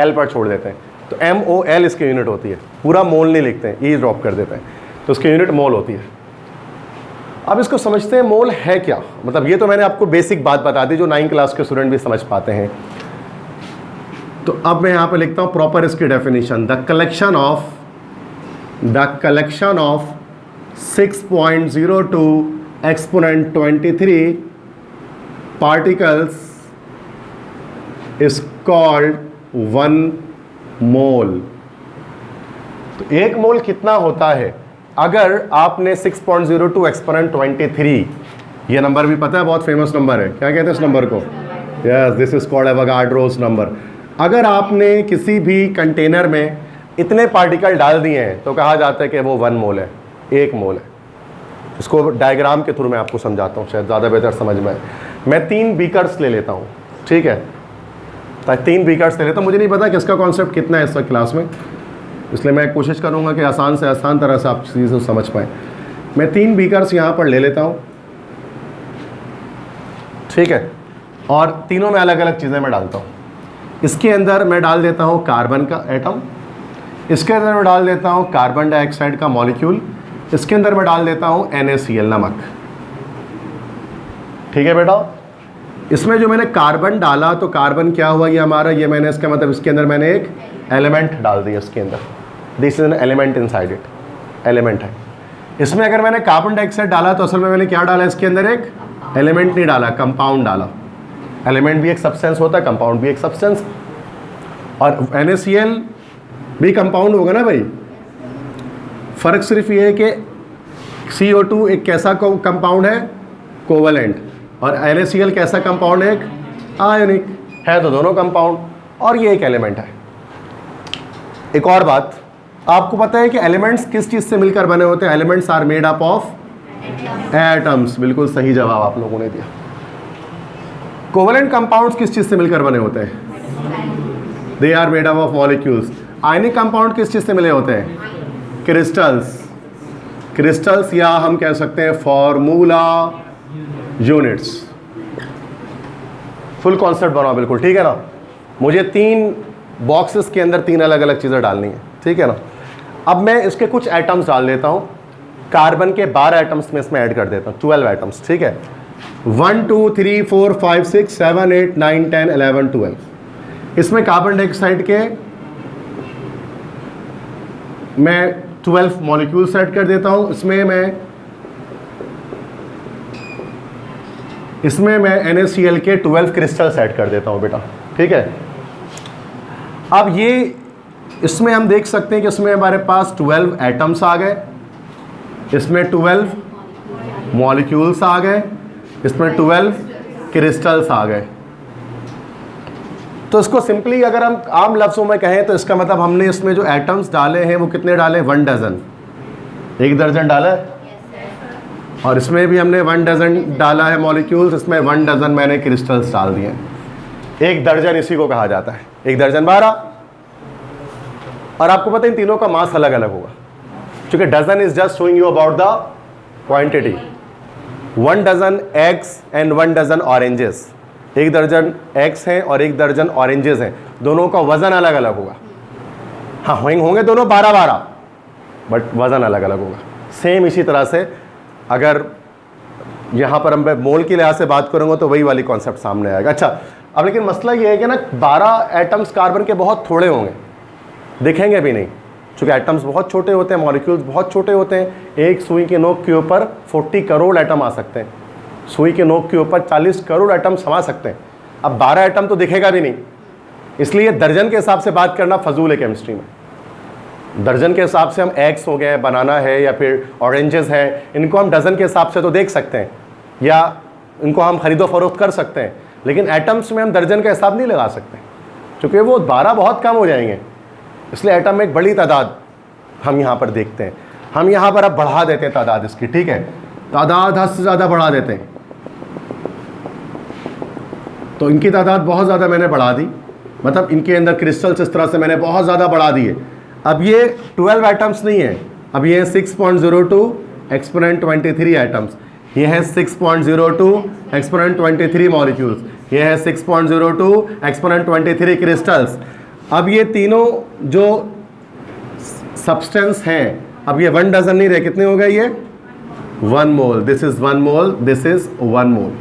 L पर छोड़ देते हैं, तो MOL इसकी यूनिट होती है, पूरा मोल नहीं लिखते हैं, ई ड्रॉप कर देते हैं, तो उसकी यूनिट मोल होती है। अब इसको समझते हैं मोल है क्या, मतलब ये तो मैंने आपको बेसिक बात बता दी जो 9th क्लास के स्टूडेंट भी समझ पाते हैं। तो अब मैं यहाँ पे लिखता हूँ प्रॉपर इसकी definition, the collection of 6.02 exponent 23 particles is called 1 मोल। तो 1 मोल कितना होता है? अगर आपने 6.02 एक्सपोनेंट 23, ये नंबर भी पता है, बहुत फेमस नंबर है, क्या कहते हैं इस नंबर को? Yes, this is called Avogadro's number. अगर आपने किसी भी कंटेनर में इतने पार्टिकल डाल दिए हैं तो कहा जाता है कि वो 1 मोल है, 1 मोल है। इसको डायग्राम के थ्रू मैं आपको समझाता हूँ, शायद ज़्यादा बेहतर समझ में आए। मैं 3 बीकर्स ले लेता हूँ, ठीक है, 3 बीकर्स ले लेता हूँ। मुझे नहीं पता कि इसका कॉन्सेप्ट कितना है इस वक्त क्लास में, इसलिए मैं कोशिश करूँगा कि आसान से आसान तरह से आप चीज़ों को समझ पाएँ। मैं 3 बीकर्स यहाँ पर ले लेता हूँ, ठीक है, और तीनों में अलग अलग चीज़ें मैं डालता हूँ। इसके अंदर मैं डाल देता हूँ कार्बन का एटम, इसके अंदर मैं डाल देता हूँ कार्बन डाइऑक्साइड का मॉलिक्यूल, इसके अंदर मैं डाल देता हूँ NaCl, नमक, ठीक है बेटा। इसमें जो मैंने कार्बन डाला तो कार्बन क्या हुआ, ये हमारा, ये मैंने इसका मतलब इसके अंदर मैंने एक एलिमेंट डाल दिया इसके अंदर, this is an element inside it, element है। इसमें अगर मैंने कार्बन डाइऑक्साइड डाला तो असल में मैंने क्या डाला, इसके अंदर एक एलिमेंट नहीं डाला, कंपाउंड डाला। एलिमेंट भी एक सब्सटेंस होता है, कंपाउंड भी एक सब्सटेंस, और NaCl भी कंपाउंड होगा ना भाई। फ़र्क सिर्फ ये है कि CO2 एक कैसा कंपाउंड है, कोवलेंट, और NaCl कैसा कंपाउंड है, एक आयनिक है, तो दोनों कंपाउंड, और ये एक एलिमेंट है। एक और बात, आपको पता है कि एलिमेंट्स किस चीज़ से मिलकर बने होते हैं? Elements are made up of atoms, बिल्कुल सही जवाब आप लोगों ने दिया। कोवलेंट कंपाउंड्स किस चीज़ से मिलकर बने होते हैं? They are made up of molecules. Ionic compound किस चीज़ से मिले होते हैं? क्रिस्टल्स, क्रिस्टल्स, या हम कह सकते हैं फॉर्मूला यूनिट्स। फुल कॉन्सेप्ट बनाओ, बिल्कुल ठीक है ना। मुझे 3 बॉक्सेस के अंदर 3 अलग अलग चीज़ें डालनी है, ठीक है ना। अब मैं इसके कुछ एटम्स डाल देता हूँ, कार्बन के 12 एटम्स में इसमें ऐड कर देता हूँ, 12 एटम्स, ठीक है। 1 2 3 4 5 6 7 8 9 10 11 12। इसमें कार्बन डाइऑक्साइड के मैं 12 मॉलिक्यूल्स ऐड कर देता हूं। इसमें मैं NaCl के 12 क्रिस्टल्स ऐड कर देता हूं बेटा, ठीक है। अब ये इसमें हम देख सकते हैं कि इसमें हमारे पास 12 एटम्स आ गए, इसमें 12 मॉलिक्यूल्स आ गए, इसमें 12 क्रिस्टल्स आ गए। तो इसको सिंपली अगर हम आम लफ्ज़ों में कहें तो इसका मतलब हमने इसमें जो एटम्स डाले हैं वो कितने डाले? 1 डज़न, 1 दर्जन डाला है। और इसमें भी हमने 1 डज़न डाला है मॉलिक्यूल्स, इसमें 1 डज़न मैंने क्रिस्टल्स डाल दिए। 1 दर्जन इसी को कहा जाता है, 1 दर्जन 12। और आपको पता है इन तीनों का मास अलग अलग होगा, क्योंकि dozen is just showing you about the quantity. 1 dozen eggs and 1 dozen oranges, 1 दर्जन एग्स हैं और 1 दर्जन ऑरेंजेस हैं, दोनों का वज़न अलग अलग होगा। हाँ होंगे दोनों 12-12, बट वज़न अलग अलग होगा। सेम इसी तरह से अगर यहाँ पर हम मोल के लिहाज से बात करूँगा तो वही वाली कॉन्सेप्ट सामने आएगा। अच्छा, अब लेकिन मसला ये है कि ना 12 एटम्स कार्बन के बहुत थोड़े होंगे, दिखेंगे भी नहीं, चूँकि एटम्स बहुत छोटे होते हैं, मॉलिक्यूल्स बहुत छोटे होते हैं। एक सुई के नोक के ऊपर 40 करोड़ एटम आ सकते हैं, सुई के नोक के ऊपर 40 करोड़ एटम समा सकते हैं। अब 12 एटम तो दिखेगा भी नहीं, इसलिए दर्जन के हिसाब से बात करना फजूल है केमिस्ट्री में। दर्जन के हिसाब से हम एग्स हो गए, बनाना है या फिर ऑरेंजेस है, इनको हम डजन के हिसाब से तो देख सकते हैं या इनको हम खरीदो फरोख्त कर सकते हैं, लेकिन एटम्स में हम दर्जन का हिसाब नहीं लगा सकते क्योंकि वो 12 बहुत कम हो जाएंगे। इसलिए एटम में एक बड़ी तादाद हम यहाँ पर देखते हैं। हम यहाँ पर अब बढ़ा देते हैं तादाद इसकी, ठीक है, तादाद हद से ज़्यादा बढ़ा देते हैं। तो इनकी तादाद बहुत ज़्यादा मैंने बढ़ा दी, मतलब इनके अंदर क्रिस्टल्स इस तरह से मैंने बहुत ज़्यादा बढ़ा दिए। अब ये 12 एटम्स नहीं है, अब ये 6.02 एक्सपोनेंट 23 एटम्स, ये है 6.02 एक्सपोनेंट 23 मॉलिक्यूल्स, ये है 6.02 एक्सपोनेंट 23 क्रिस्टल्स। अब ये तीनों जो सब्सटेंस हैं, अब ये 1 डजन नहीं रहे, कितने हो गए ये 1 mole, this is 1 mole, this is 1 mole.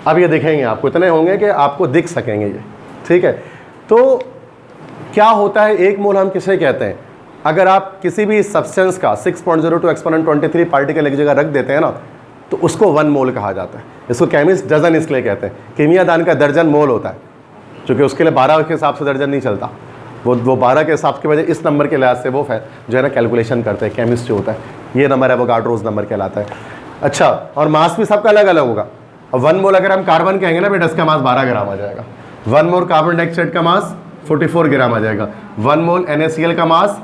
अब ये दिखेंगे आपको, इतने होंगे कि आपको दिख सकेंगे ये, ठीक है। तो क्या होता है, 1 मोल हम किसे कहते हैं? अगर आप किसी भी सब्सटेंस का 6.02 एक्सपोनेंट 23 पार्टिकल एक जगह रख देते हैं ना, तो उसको 1 मोल कहा जाता है। इसको केमिस्ट डजन इसलिए कहते हैं, कीमियादान का दर्जन मोल होता है, क्योंकि उसके लिए 12 के हिसाब से दर्जन नहीं चलता, वो 12 के हिसाब की वजह इस नंबर के लिहाज से वो जो है ना कैलकुलेशन करते हैं, केमिस्ट जो होता है, ये नंबर एवोगाड्रोस नंबर कहलाता है। अच्छा, और मास भी सबका अलग अलग होगा। अब 1 मोल अगर हम कार्बन कहेंगे ना बेटा, इसका मास 12 ग्राम आ जाएगा। 1 मोल कार्बन डाइऑक्साइड का मास 44 ग्राम आ जाएगा। 1 मोल NaCl का मास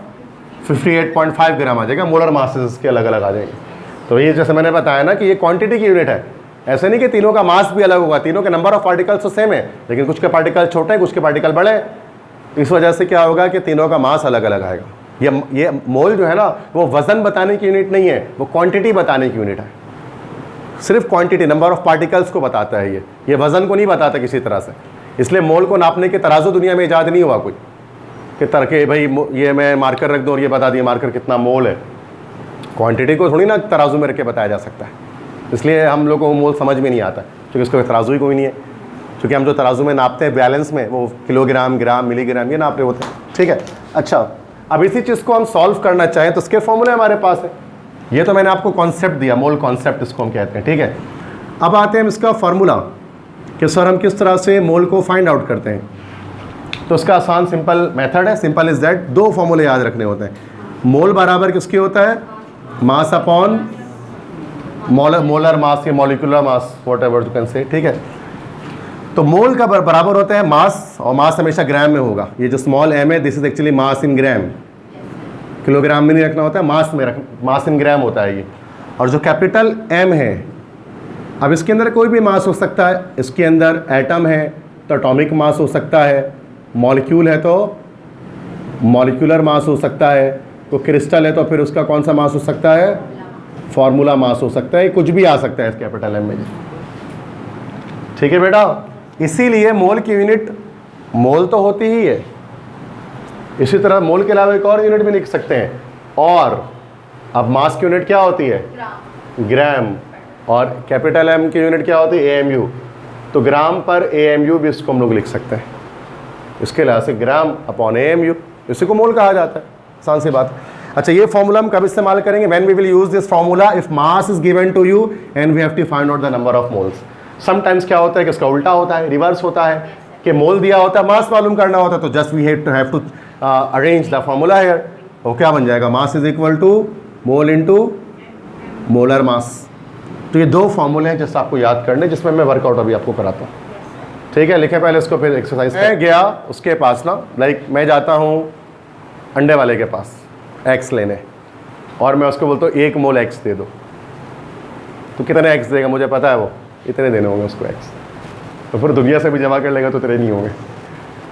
58.5 ग्राम आ जाएगा। मोलर मासेस इसके अलग अलग आ जाएंगे। तो ये जैसे मैंने बताया ना कि ये क्वांटिटी की यूनिट है, ऐसे नहीं कि तीनों का मास भी अलग होगा, तीनों के नंबर ऑफ पार्टिकल्स तो सेम है, लेकिन कुछ के पार्टिकल छोटे हैं, कुछ के पार्टिकल बड़े हैं। इस वजह से क्या होगा कि तीनों का मास अलग अलग आएगा। ये मोल जो है ना, वो वजन बताने की यूनिट नहीं है, वो क्वांटिटी बताने की यूनिट है। सिर्फ क्वांटिटी, नंबर ऑफ पार्टिकल्स को बताता है ये वजन को नहीं बताता किसी तरह से। इसलिए मोल को नापने के तराजू दुनिया में ईजाद नहीं हुआ कोई कि तरके भाई ये मैं मार्कर रख दूँ और ये बता दिए मार्कर कितना मोल है। क्वांटिटी को थोड़ी ना तराजू में रख के बताया जा सकता है, इसलिए हम लोगों को मोल समझ में नहीं आता क्योंकि उसका तराजू ही कोई नहीं है। क्योंकि हम जो तराजू में नापते हैं बैलेंस में, वो किलोग्राम, ग्राम, मिलीग्राम ये नाप रहे होते हैं, ठीक है। अच्छा, अब इसी चीज़ को हम सॉल्व करना चाहें तो उसके फॉर्मूले हमारे पास है। ये तो मैंने आपको कॉन्सेप्ट दिया, मोल कॉन्सेप्ट इसको हम कहते हैं, ठीक है। अब आते हैं हम इसका फार्मूला कि सर हम किस तरह से मोल को फाइंड आउट करते हैं। तो उसका आसान सिंपल मेथड है, सिंपल इज दैट, 2 फॉर्मूले याद रखने होते हैं। मोल बराबर किसके होता है? मास अपॉन मोलर मास या molecular mass, what ever you can say, ठीक है। तो मोल का बराबर होता है मास, और मास हमेशा ग्राम में होगा। ये जो स्मॉल m है, this is actually mass in gram, kilogram में नहीं रखना होता है, मास में मास इन ग्राम होता है ये। और जो कैपिटल M है, अब इसके अंदर कोई भी मास हो सकता है। इसके अंदर एटम है तो एटॉमिक मास हो सकता है, मॉलिक्यूल है तो मॉलिक्यूलर मास हो सकता है, तो क्रिस्टल है तो फिर उसका कौन सा मास हो सकता है? फॉर्मूला मास हो सकता है। कुछ भी आ सकता है इस कैपिटल M में, ठीक है बेटा। इसीलिए मोल की यूनिट मोल तो होती ही है, इसी तरह मोल के अलावा एक और यूनिट भी लिख सकते हैं। और अब मास की यूनिट क्या होती है? ग्राम। और कैपिटल M की यूनिट क्या होती है? AMU। तो ग्राम पर AMU भी इसको हम लोग लिख सकते हैं। इसके लिहाज से ग्राम अपॉन AMU, इसी को मोल कहा जाता है, आसान सी बात। अच्छा, ये फॉर्मूला हम कब इस्तेमाल करेंगे? When we will use this formula if mass is given to you and we have to find out the number of moles. Sometimes क्या होता है कि इसका उल्टा होता है, रिवर्स होता है कि मोल दिया होता है, मास मालूम करना होता है, तो just we have to arrange the formula here. वो क्या बन जाएगा? Mass is equal to mole into molar mass. तो ये 2 फॉर्मूले हैं जिससे आपको याद करने, जिसमें मैं वर्कआउट अभी आपको कराता हूँ, ठीक है। लिखे पहले इसको, फिर एक्सरसाइज। मैं गया उसके पास ना, लाइक मैं जाता हूँ अंडे वाले के पास एक्स लेने, और मैं उसको बोलता हूँ 1 मोल एक्स दे दो, तो कितने एक्स देगा? मुझे पता है वो इतने देने होंगे उसको एक्स। तो फिर दुनिया से भी जमा कर लेगा तो इतने नहीं होंगे,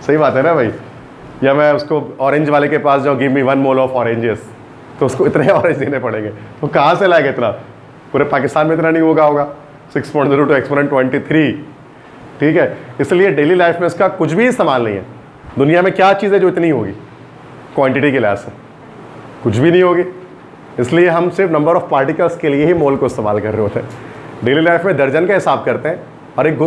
सही बात है ना भाई। या मैं उसको ऑरेंज वाले के पास जाऊँ, give me 1 mole of oranges, तो उसको इतने ऑरेंज देने पड़ेंगे। तो कहाँ से लाएगा इतना? पूरे पाकिस्तान में इतना नहीं होगा 6.02 एक्सपोनेंट 23, ठीक है। इसलिए डेली लाइफ में इसका कुछ भी इस्तेमाल नहीं है। दुनिया में क्या चीज़ है जो इतनी होगी क्वांटिटी के लिहाज से? कुछ भी नहीं होगी। इसलिए हम सिर्फ नंबर ऑफ पार्टिकल्स के लिए ही मोल को इस्तेमाल कर रहे होते हैं। डेली लाइफ में दर्जन का हिसाब करते हैं, और एक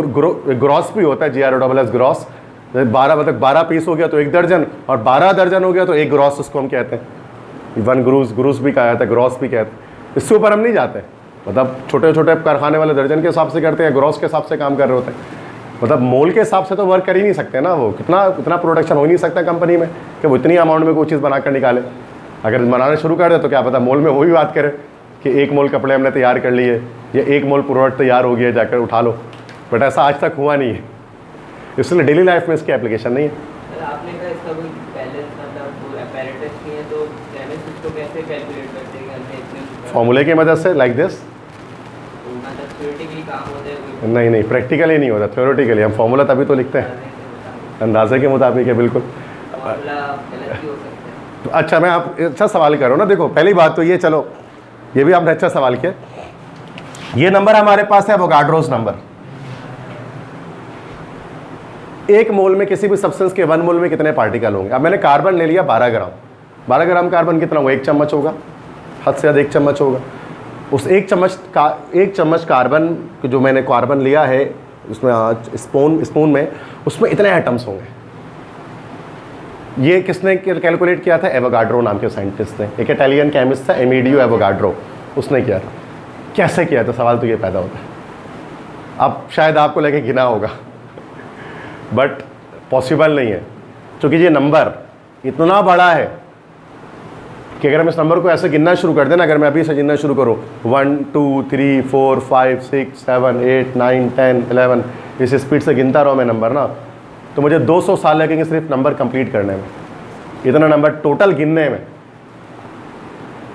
ग्रॉस भी होता है, GROSS ग्रॉस। 12 मतलब 12 पीस हो गया तो 1 दर्जन, और 12 दर्जन हो गया तो 1 ग्रॉस, उसको हम कहते हैं 1 ग्रूस भी कहा जाता है, ग्रॉस भी कहते हैं। इससे ऊपर हम नहीं जाते, मतलब छोटे छोटे कारखाने वाले दर्जन के हिसाब से करते हैं, ग्रॉस के हिसाब से काम कर रहे होते हैं। मतलब मोल के हिसाब से तो वर्क कर ही नहीं सकते ना, वो इतना प्रोडक्शन हो ही नहीं सकता कंपनी में कि वो इतनी अमाउंट में कोई चीज़ बना कर निकाले। अगर बनाना शुरू कर दे तो क्या पता मोल में वो भी बात करे कि 1 मोल कपड़े हमने तैयार कर लिए या 1 मोल प्रोडक्ट तैयार हो गया, जाकर उठा लो, बट ऐसा आज तक हुआ नहीं है, इसलिए डेली लाइफ में इसकी एप्लीकेशन नहीं है। आपने कहा इसका कोई बैलेंस मतलब apparatus नहीं है, तो केमिस्ट इसको कैसे कैलकुलेट करते हैं? फॉर्मूले की मदद से, लाइक दिस। मतलब थ्योरेटिकली काम होता है? नहीं, प्रैक्टिकली नहीं होता, थ्योरेटिकली। हम फॉर्मूला तभी तो लिखते हैं, अंदाजे के मुताबिक है, बिल्कुल। फॉर्मूला गलत भी हो सकता है। अच्छा, मैं आप अच्छा सवाल करो ना। देखो पहली बात तो ये, चलो ये भी आपने अच्छा सवाल किया। ये नंबर हमारे पास है एवोगाड्रोस नंबर। 1 मोल में किसी भी सब्सटेंस के 1 मोल में कितने पार्टिकल होंगे? अब मैंने कार्बन ले लिया 12 ग्राम। 12 ग्राम कार्बन कितना होगा? 1 चम्मच होगा, हद से ज़्यादा 1 चम्मच होगा। उस 1 चम्मच कार्बन जो मैंने कार्बन लिया है उसमें स्पून में, उसमें इतने एटम्स होंगे। ये किसने कैलकुलेट किया था? एवोगाड्रो नाम के साइंटिस्ट ने, एक इटालियन केमिस्ट था एमिडियो एवोगाड्रो, उसने किया था। कैसे किया था? सवाल तो ये पैदा होता है। अब शायद आपको लगे गिना होगा, बट पॉसिबल नहीं है, क्योंकि ये नंबर इतना बड़ा है कि अगर हम इस नंबर को ऐसे गिनना शुरू कर दें ना, अगर मैं अभी से गिनना शुरू करूँ 1 2 3 4 5 6 7 8 9 10 11, इस स्पीड से गिनता रहो मैं नंबर ना, तो मुझे 200 साल लगेंगे सिर्फ नंबर कंप्लीट करने में। इतना नंबर टोटल गिनने में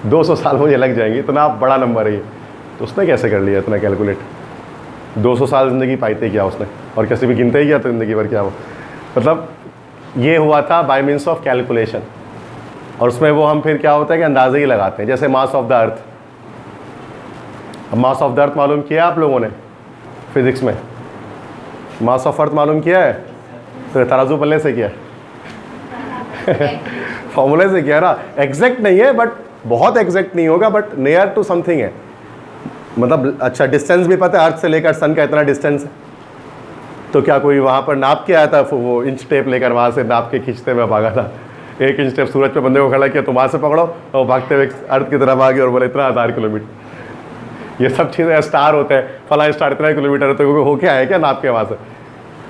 200 साल मुझे लग जाएंगे, इतना बड़ा नंबर है ये। तो उसने कैसे कर लिया इतना कैलकुलेट? 200 साल ज़िंदगी पाईते क्या उसने, और किसी भी गिनते ही क्या तो ज़िंदगी भर क्या हो। मतलब ये हुआ था बाय मीन्स ऑफ कैलकुलेशन, और उसमें वो हम फिर क्या होता है कि अंदाजे ही लगाते हैं। जैसे मास ऑफ द अर्थ, अब मास ऑफ द अर्थ मालूम किया आप लोगों ने फिजिक्स में? मास ऑफ अर्थ मालूम किया है? तो तराजू पल्ले से किया फॉर्मूले से किया ना। एग्जैक्ट नहीं है, बट बहुत एग्जैक्ट नहीं होगा, बट नियर टू समथिंग है। मतलब अच्छा डिस्टेंस भी पता है, अर्थ से लेकर सन का इतना डिस्टेंस है, तो क्या कोई वहाँ पर नाप के आया था? वो इंच टेप लेकर वहाँ से नाप के खींचते हुए भागा था। 1 इंच टेप सूरज पे बंदे को खड़ा किया, तो वहाँ से पकड़ो, और भागते हुए अर्थ की तरफ आ गए और बोले इतना 1000 किलोमीटर। ये सब चीज़ें स्टार होते हैं, फला स्टार इतना किलोमीटर है, तो हो क्या है क्या नाप के वहाँ से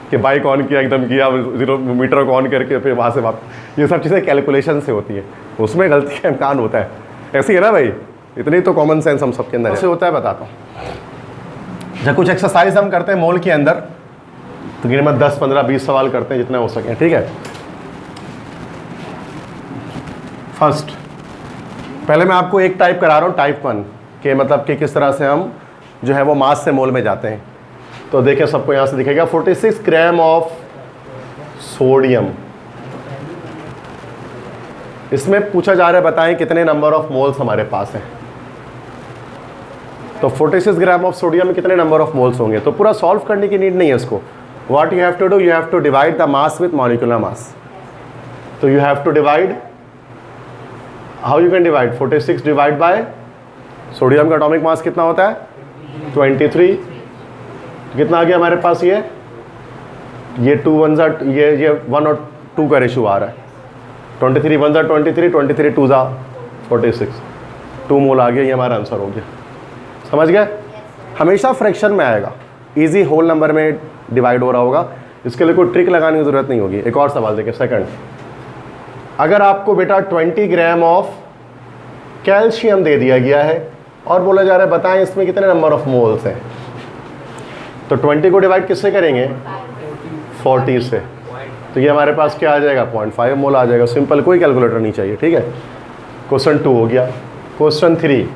कि बाइक ऑन किया, एकदम किया 0 मीटर को ऑन करके, फिर वहाँ से वापस। ये सब चीज़ें कैलकुलेशन से होती है, उसमें गलती का इम्कान होता है। ऐसी है ना भाई, इतनी तो कॉमन सेंस हम सबके अंदर ऐसे होता है। बताता हूँ, जब कुछ एक्सरसाइज हम करते हैं मोल के अंदर, तो गिनती 10 15 20 सवाल करते हैं जितने हो सके, ठीक है। फर्स्ट, पहले मैं आपको एक टाइप करा रहा हूँ, टाइप 1 के, मतलब कि किस तरह से हम जो है वो मास से मोल में जाते हैं। तो देखिए सबको यहाँ से दिखेगा 46 ग्राम ऑफ सोडियम। इसमें पूछा जा रहा है बताएं कितने नंबर ऑफ मोल्स हमारे पास हैं। तो 46 ग्राम ऑफ सोडियम में कितने नंबर ऑफ मोल्स होंगे? तो पूरा सॉल्व करने की नीड नहीं है इसको। What you have to do, you have to divide the mass with molecular mass. तो you have to divide, how you can divide? 46 divide by sodium का एटॉमिक मास कितना होता है? 23। कितना आ गया हमारे पास? ये 2 1 ये 1 और 2 का रेशो आ रहा है। 23 1 23, 23 2 46, 2 मोल आ गया। ये हमारा आंसर हो गया, समझ गए? हमेशा फ्रैक्शन में आएगा, इजी होल नंबर में डिवाइड हो रहा होगा, इसके लिए कोई ट्रिक लगाने की ज़रूरत नहीं होगी। एक और सवाल देखिए, सेकंड, अगर आपको बेटा 20 ग्राम ऑफ कैल्शियम दे दिया गया है और बोला जा रहा है बताएं इसमें कितने नंबर ऑफ मोल्स हैं, तो 20 को डिवाइड किससे करेंगे? 40 से। तो ये हमारे पास क्या आ जाएगा? 0.5 मोल आ जाएगा। सिंपल, कोई कैलकुलेटर नहीं चाहिए, ठीक है। क्वेश्चन 2 हो गया। क्वेश्चन 3,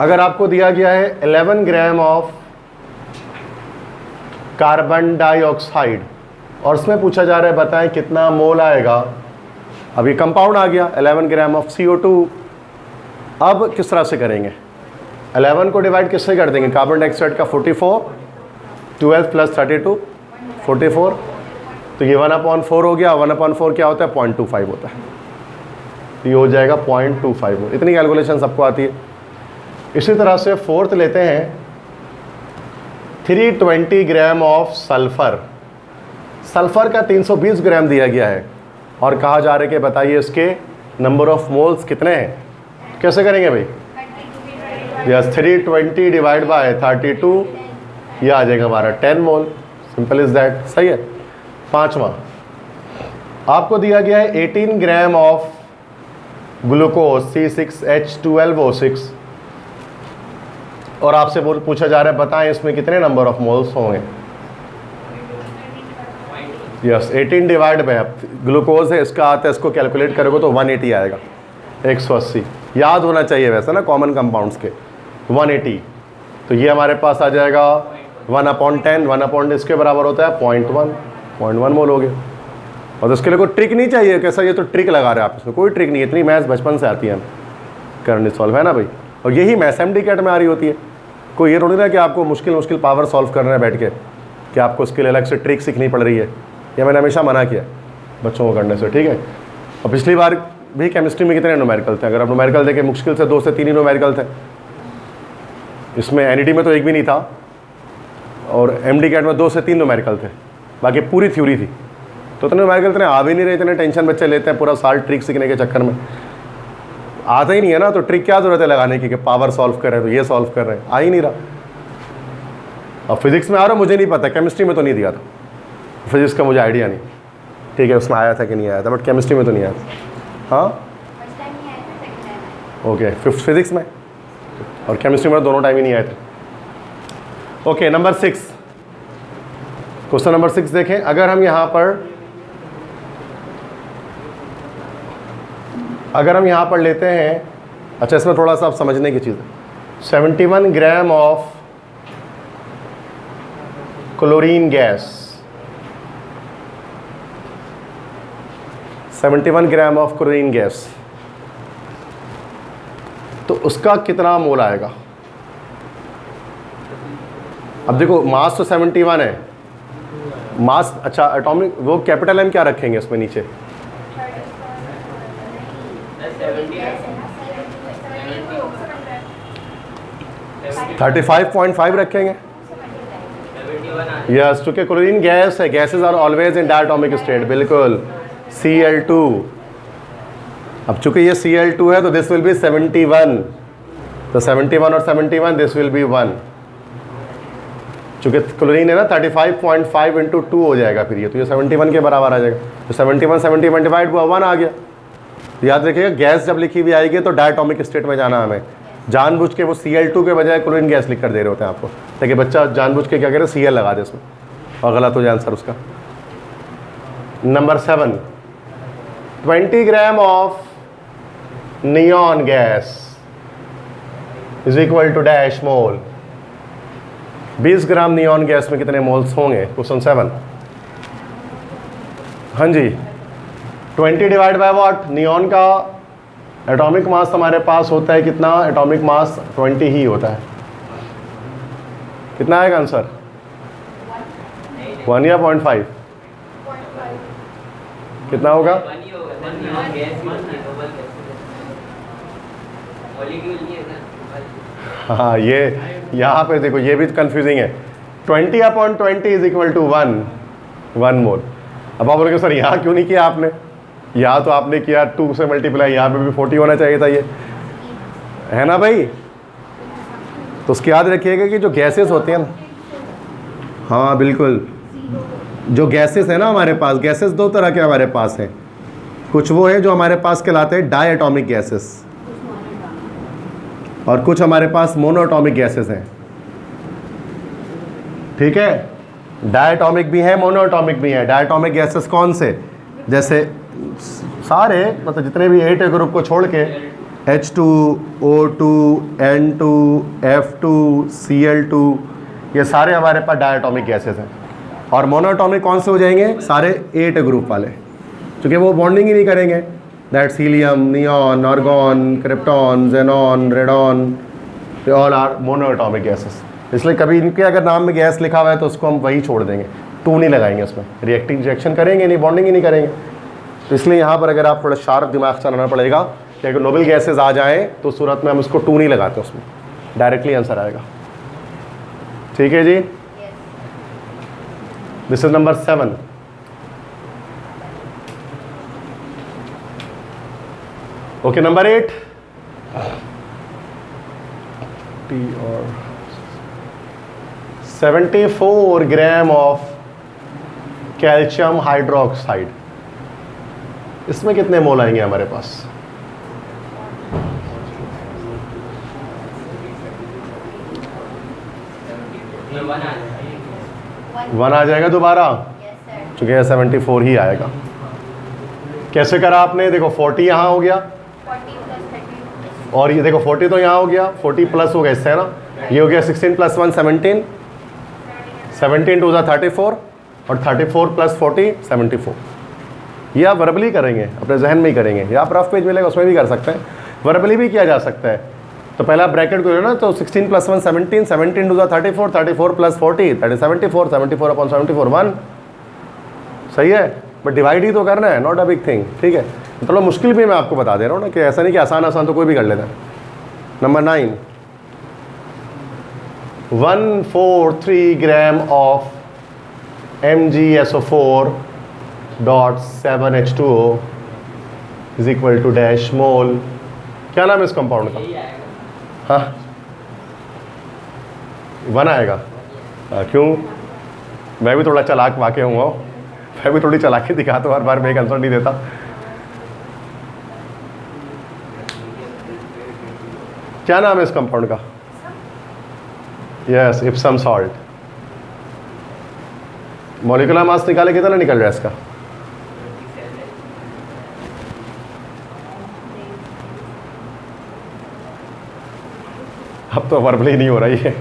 अगर आपको दिया गया है 11 ग्राम ऑफ कार्बन डाइऑक्साइड और उसमें पूछा जा रहा है बताएं कितना मोल आएगा। अब ये कंपाउंड आ गया 11 ग्राम ऑफ CO2। अब किस तरह से करेंगे? 11 को डिवाइड किससे कर देंगे? कार्बन डाइऑक्साइड का 44, 12 प्लस 32 44, तो ये 1/4 हो गया। 1/4 क्या होता है? 0.25 होता है। ये हो जाएगा 0.25। इतनी कैलकुलेशन सबको आती है। इसी तरह से फोर्थ लेते हैं, 320 ग्राम ऑफ सल्फर। सल्फर का 320 ग्राम दिया गया है और कहा जा रहा है कि बताइए इसके नंबर ऑफ मोल्स कितने हैं। कैसे करेंगे भाई? यस, 320 डिवाइड बाय 32, ये आ जाएगा हमारा 10 मोल। सिंपल इज दैट, सही है। पांचवा, आपको दिया गया है 18 ग्राम ऑफ ग्लूकोज C6H12O6 और आपसे पूछा जा रहा है बताएं इसमें कितने नंबर ऑफ मोल्स होंगे। यस, 18 डिवाइड बाय, ग्लूकोज है इसका आता है, इसको कैलकुलेट करोगे तो 180 आएगा, 180 याद होना चाहिए वैसे ना कॉमन कंपाउंड्स के, 180। तो ये हमारे पास आ जाएगा 1/10, 1/, इसके बराबर होता है 0.1 मोल हो गया। और तो इसके लिए कोई ट्रिक नहीं चाहिए, कैसा ये तो ट्रिक लगा रहे हैं आप, इसमें कोई ट्रिक नहीं है, इतनी मैथ्स बचपन से आती है करनी सॉल्व, है ना भाई। और यही मैथ्स MD-CAT में आ रही होती है, कोई ये थोड़ी ना कि आपको मुश्किल पावर सॉल्व करना है बैठ के, कि आपको उसके लिए अलग से ट्रिक सीखनी पड़ रही है। ये मैंने हमेशा मना किया बच्चों को करने से, ठीक है। और पिछली बार भी केमिस्ट्री में कितने न्यूमेरिकल थे, अगर आप न्यूमेरिकल देखें मुश्किल से 2 से 3 ही न्यूमेरिकल थे, इसमें NET में तो एक भी नहीं था, और MD-CAT में 2 से 3 न्यूमेरिकल थे, बाकी पूरी थ्योरी थी। तो इतने न्यूमेरिकल इतने आ भी नहीं रहे, इतने टेंशन बच्चे लेते हैं पूरा साल ट्रिक सीखने के चक्कर में, आता ही नहीं है ना, तो ट्रिक क्या जरूरत है लगाने की कि पावर सॉल्व कर रहे हैं तो ये सॉल्व कर रहे हैं, आ ही नहीं रहा। अब फिजिक्स में आ रहा मुझे नहीं पता, केमिस्ट्री में तो नहीं दिया था, फिजिक्स का मुझे आइडिया नहीं, ठीक है उसमें आया था कि नहीं आया था, बट केमिस्ट्री में तो नहीं आया था। हाँ ओके, 5th फिजिक्स में और केमिस्ट्री में दोनों टाइम ही नहीं आए थे। ओके, नंबर 6, क्वेश्चन नंबर 6 देखें। अगर हम यहाँ पर लेते हैं, अच्छा इसमें थोड़ा सा आप समझने की चीज़ है, 71 gram of chlorine gas, 71 gram of chlorine gas, तो उसका कितना मोल आएगा। अब देखो मास तो 71 है, मास, अच्छा एटॉमिक वो कैपिटल M क्या रखेंगे इसमें नीचे, 35.5 रखेंगे। यस, चूंकि क्लोरीन गैस है, gases are always in diatomic state, बिल्कुल Cl2। अब चूंकि ये Cl2 है तो दिस विल बी 71, तो 71 और 71 दिस विल बी 1, चूंकि क्लोरीन है ना 35.5 × 2 हो जाएगा फिर ये, तो ये 71 के बराबर आ जाएगा, तो 71 डिवाइड हुआ 1 आ गया। तो याद रखिएगा गैस जब लिखी हुई आएगी तो डायटोमिक स्टेट में जाना हमें, जानबूझ के वो Cl2 के बजाय क्लोरीन गैस लिख कर दे रहे होते हैं आपको, ताकि बच्चा जानबूझ के क्या करे Cl लगा दे इसमें और गलत हो जाए आंसर उसका। Number 7, 20 gram of neon gas is equal to dash mole, 20 gram neon gas में कितने मोल्स होंगे, क्वेश्चन 7। हाँ जी, 20 डिवाइड बाय व्हाट, नियॉन का एटॉमिक मास हमारे पास होता है कितना, एटॉमिक मास 20 ही होता है, कितना आएगा आंसर, 1 या 0.5, कितना होगा, हाँ ये यहाँ पे देखो ये भी कंफ्यूजिंग है, 20/20 इज इक्वल टू 1 मोल। अब आप बोलोगे सर यहाँ क्यों नहीं किया आपने, यहाँ तो आपने किया 2 से मल्टीप्लाई, यहाँ पे भी 40 होना चाहिए था, ये है ना भाई। तो उसकी याद रखिएगा कि जो गैसेस होते हैं ना, हाँ बिल्कुल, जो गैसेस है ना हमारे पास, गैसेस 2 तरह के हमारे पास हैं, कुछ वो है जो हमारे पास कहलाते हैं डायटोमिक गैसेस, और कुछ हमारे पास मोनोएटॉमिक गैसेस हैं, ठीक है। डायटोमिक भी है, मोनोएटॉमिक भी है। डायटोमिक गैसेस कौन से, जैसे सारे मतलब जितने भी 8 ग्रुप को छोड़ के H2, O2, N2, F2, Cl2, ये सारे हमारे पास डायटोमिक गैसेस हैं। और मोनोएटॉमिक कौन से हो जाएंगे, सारे 8 ग्रुप वाले, क्योंकि वो बॉन्डिंग ही नहीं करेंगे, that's helium, neon, argon, krypton, xenon, radon, they all are monoatomic gases. इसलिए कभी इनके अगर नाम में गैस लिखा हुआ है तो उसको हम वही छोड़ देंगे, 2 नहीं लगाएंगे उसमें, रिएक्शन करेंगे नहीं, बॉन्डिंग ही नहीं करेंगे। तो इसलिए यहाँ पर अगर आप थोड़ा शार्प दिमाग चलाना पड़ेगा कि अगर नोबल गैसेज आ जाएँ तो उस सूरत में हम उसको 2 नहीं लगाते, उसमें डायरेक्टली आंसर आएगा, ठीक है जी। This is number 7। Okay, number 8, T और 74 ग्राम ऑफ कैल्शियम हाइड्रोक्साइड, इसमें कितने मोल आएंगे हमारे पास? वन आ जाएगा दोबारा, चूंकि 74 ही आएगा। कैसे करा आपने? देखो 40 यहाँ हो गया, और ये देखो 40 तो यहाँ हो गया, 40 प्लस हो गया इससे, है ना, ये हो गया 16 + 1 17, 17 2 34, और 34 + 40 74। ये आप वर्बली करेंगे, अपने जहन में ही करेंगे, या आप रफ पेज मिलेगा उसमें भी कर सकते हैं, वर्बली भी किया जा सकता है। तो पहला ब्रैकेट को ना, तो 16 + 1 17, 17 2 34, 34 + 40 74, 74/74 1, सही है। बट डिवाइड ही तो करना है, नॉट अ बिग थिंग, ठीक है। मतलब मुश्किल भी मैं आपको बता दे रहा हूँ ना, कि ऐसा नहीं कि आसान आसान तो कोई भी कर लेता है। Number 9, 143 gram of MgSO4.7H2O is equal to dash mole. क्या नाम है इस कंपाउंड का? हाँ 1 आएगा। क्यों? मैं भी थोड़ा चालाक वाक़ई हूँ, मैं भी थोड़ी चालाकी दिखाता हूँ, हर बार मैं एक आंसर नहीं देता। क्या नाम है इस कंपाउंड का? Yes, Epsom salt. Molecular mass निकाले, कितना निकल रहा है इसका? अब तो वर्बली नहीं हो रही है।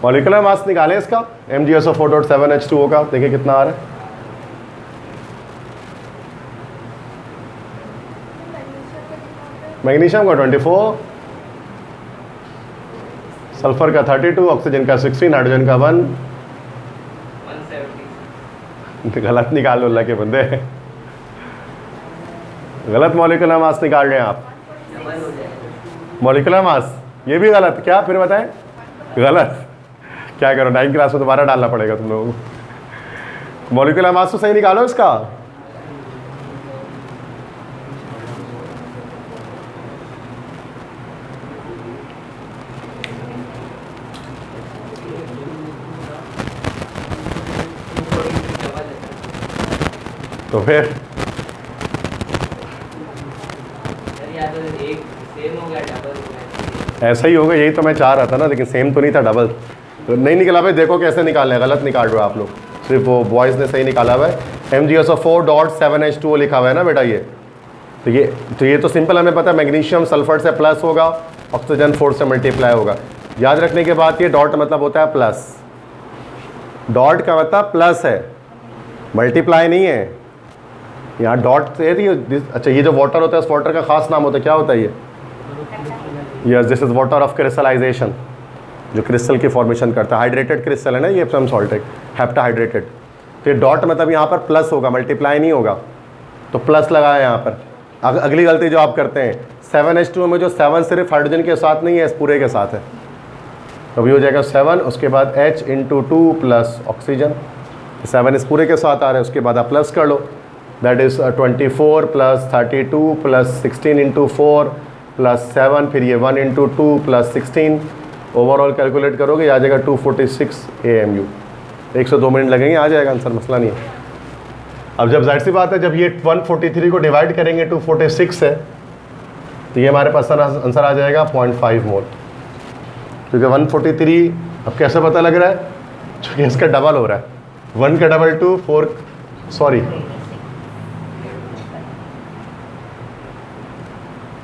मॉलिक्यूलर मास निकालें इसका, MgSO4.7H2O का, देखिए कितना आ रहा है। मैग्नीशियम का 24, सल्फर का 32, ऑक्सीजन का 16, हाइड्रोजन का 1। 170। गलत निकाल लो अल्लाह के बंदे, गलत मॉलिक्यूलर मास निकाल रहे हैं आप। मॉलिक्यूलर मास ये भी गलत, क्या फिर बताएं? गलत। क्या करो, 9 क्लास में दोबारा डालना पड़ेगा तुम लोगों को। मॉलिक्यूलर मास तो सही निकालो इसका। तो फिर ऐसा ही होगा, यही तो मैं चाह रहा था ना, लेकिन सेम तो नहीं था, डबल तो नहीं निकला भाई। देखो कैसे निकालना है, गलत निकाल रहे हो आप लोग, सिर्फ वो बॉयज़ ने सही निकाला हुआ है। MgSO4.7H2O लिखा हुआ है ना बेटा, ये तो सिंपल हमें पता है, मैग्नीशियम सल्फर से प्लस होगा, ऑक्सीजन 4 से मल्टीप्लाई होगा। याद रखने के बाद ये डॉट मतलब होता है प्लस, डॉट का मतलब प्लस है, मल्टीप्लाई नहीं है। यहाँ डॉट से अच्छा, ये जो वाटर होता है उस वाटर का खास नाम होता है, क्या होता है ये? Yes, this is water of crystallization, जो क्रिस्टल की फॉर्मेशन करता है। हाइड्रेटेड क्रिस्टल है ना ये, एप्सम सॉल्ट है, हेप्टाहाइड्रेटेड। तो ये डॉट मतलब यहाँ पर प्लस होगा, मल्टीप्लाई नहीं होगा, तो प्लस लगाया यहाँ पर। अगली गलती जो आप करते हैं, 7H2O में जो 7 सिर्फ हाइड्रोजन के साथ नहीं है, इस पूरे के साथ है। तो अभी हो जाएगा 7, उसके बाद H × 2 प्लस ऑक्सीजन, 7 इस पूरे के साथ आ रहा है, उसके बाद आप प्लस कर लो, दैट इज़ 24 + 32 + 16 × 4 + 7, फिर ये 1 × 2 + 16, ओवरऑल कैलकुलेट करोगे आ जाएगा 246 AMU। 102 मिनट लगेंगे, आ जाएगा आंसर, मसला नहीं है। अब जब जाहिर सी बात है, जब ये 143 को डिवाइड करेंगे 246 से, तो ये हमारे पास आंसर आ जाएगा 0.5 मोल, क्योंकि 143 अब कैसे पता लग रहा है, क्योंकि इसका डबल हो रहा है, 1 का डबल 2 4, सॉरी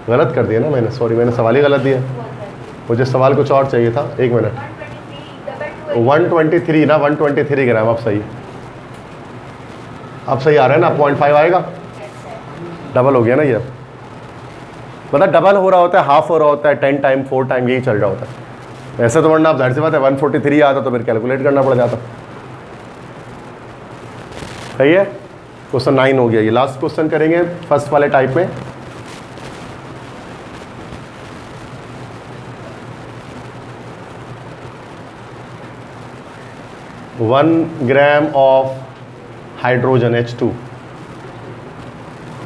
गलत कर दिया ना मैंने, सॉरी मैंने सवाल ही गलत दिया, मुझे सवाल कुछ और चाहिए था। 1 मिनट, 123 ना, 123 ग्राम। अब सही आ रहा है ना, 0.5 आएगा, डबल हो गया ना ये। मतलब डबल हो रहा होता है, हाफ हो रहा होता है, 10 टाइम 4 टाइम यही चल रहा होता है। ऐसे तो वरना आप जाहिर सी बात है 143 आता तो फिर कैलकुलेट करना पड़ जाता। सही है, क्वेश्चन 9 हो गया। ये लास्ट क्वेश्चन करेंगे फर्स्ट वाले टाइप में। One gram of hydrogen H2,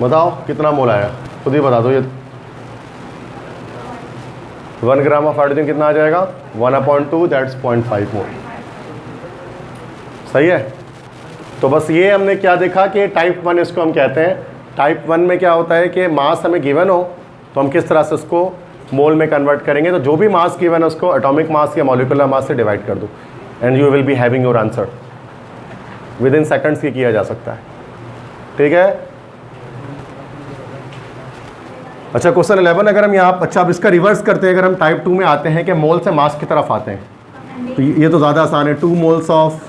बताओ कितना मोल आया, खुद ही बता दो। ये 1 ग्राम ऑफ हाइड्रोजन कितना आ जाएगा, 1/2, दैट्स 0.5 मोल। सही है। तो बस ये हमने क्या देखा कि टाइप 1 इसको हम कहते हैं। टाइप 1 में क्या होता है कि मास हमें गिवन हो तो हम किस तरह से उसको मोल में कन्वर्ट करेंगे। तो जो भी मास गिवन है उसको एटॉमिक मास या मॉलिक्यूलर मास से डिवाइड कर दो and you will be having your answer. With in seconds ये किया जा सकता है, ठीक है। अच्छा, क्वेश्चन 11 अगर हम यहाँ, अच्छा अब इसका रिवर्स करते हैं। अगर हम टाइप 2 में आते हैं कि मोल से मास की तरफ आते हैं तो ये तो ज़्यादा आसान है। 2 मोल्स ऑफ,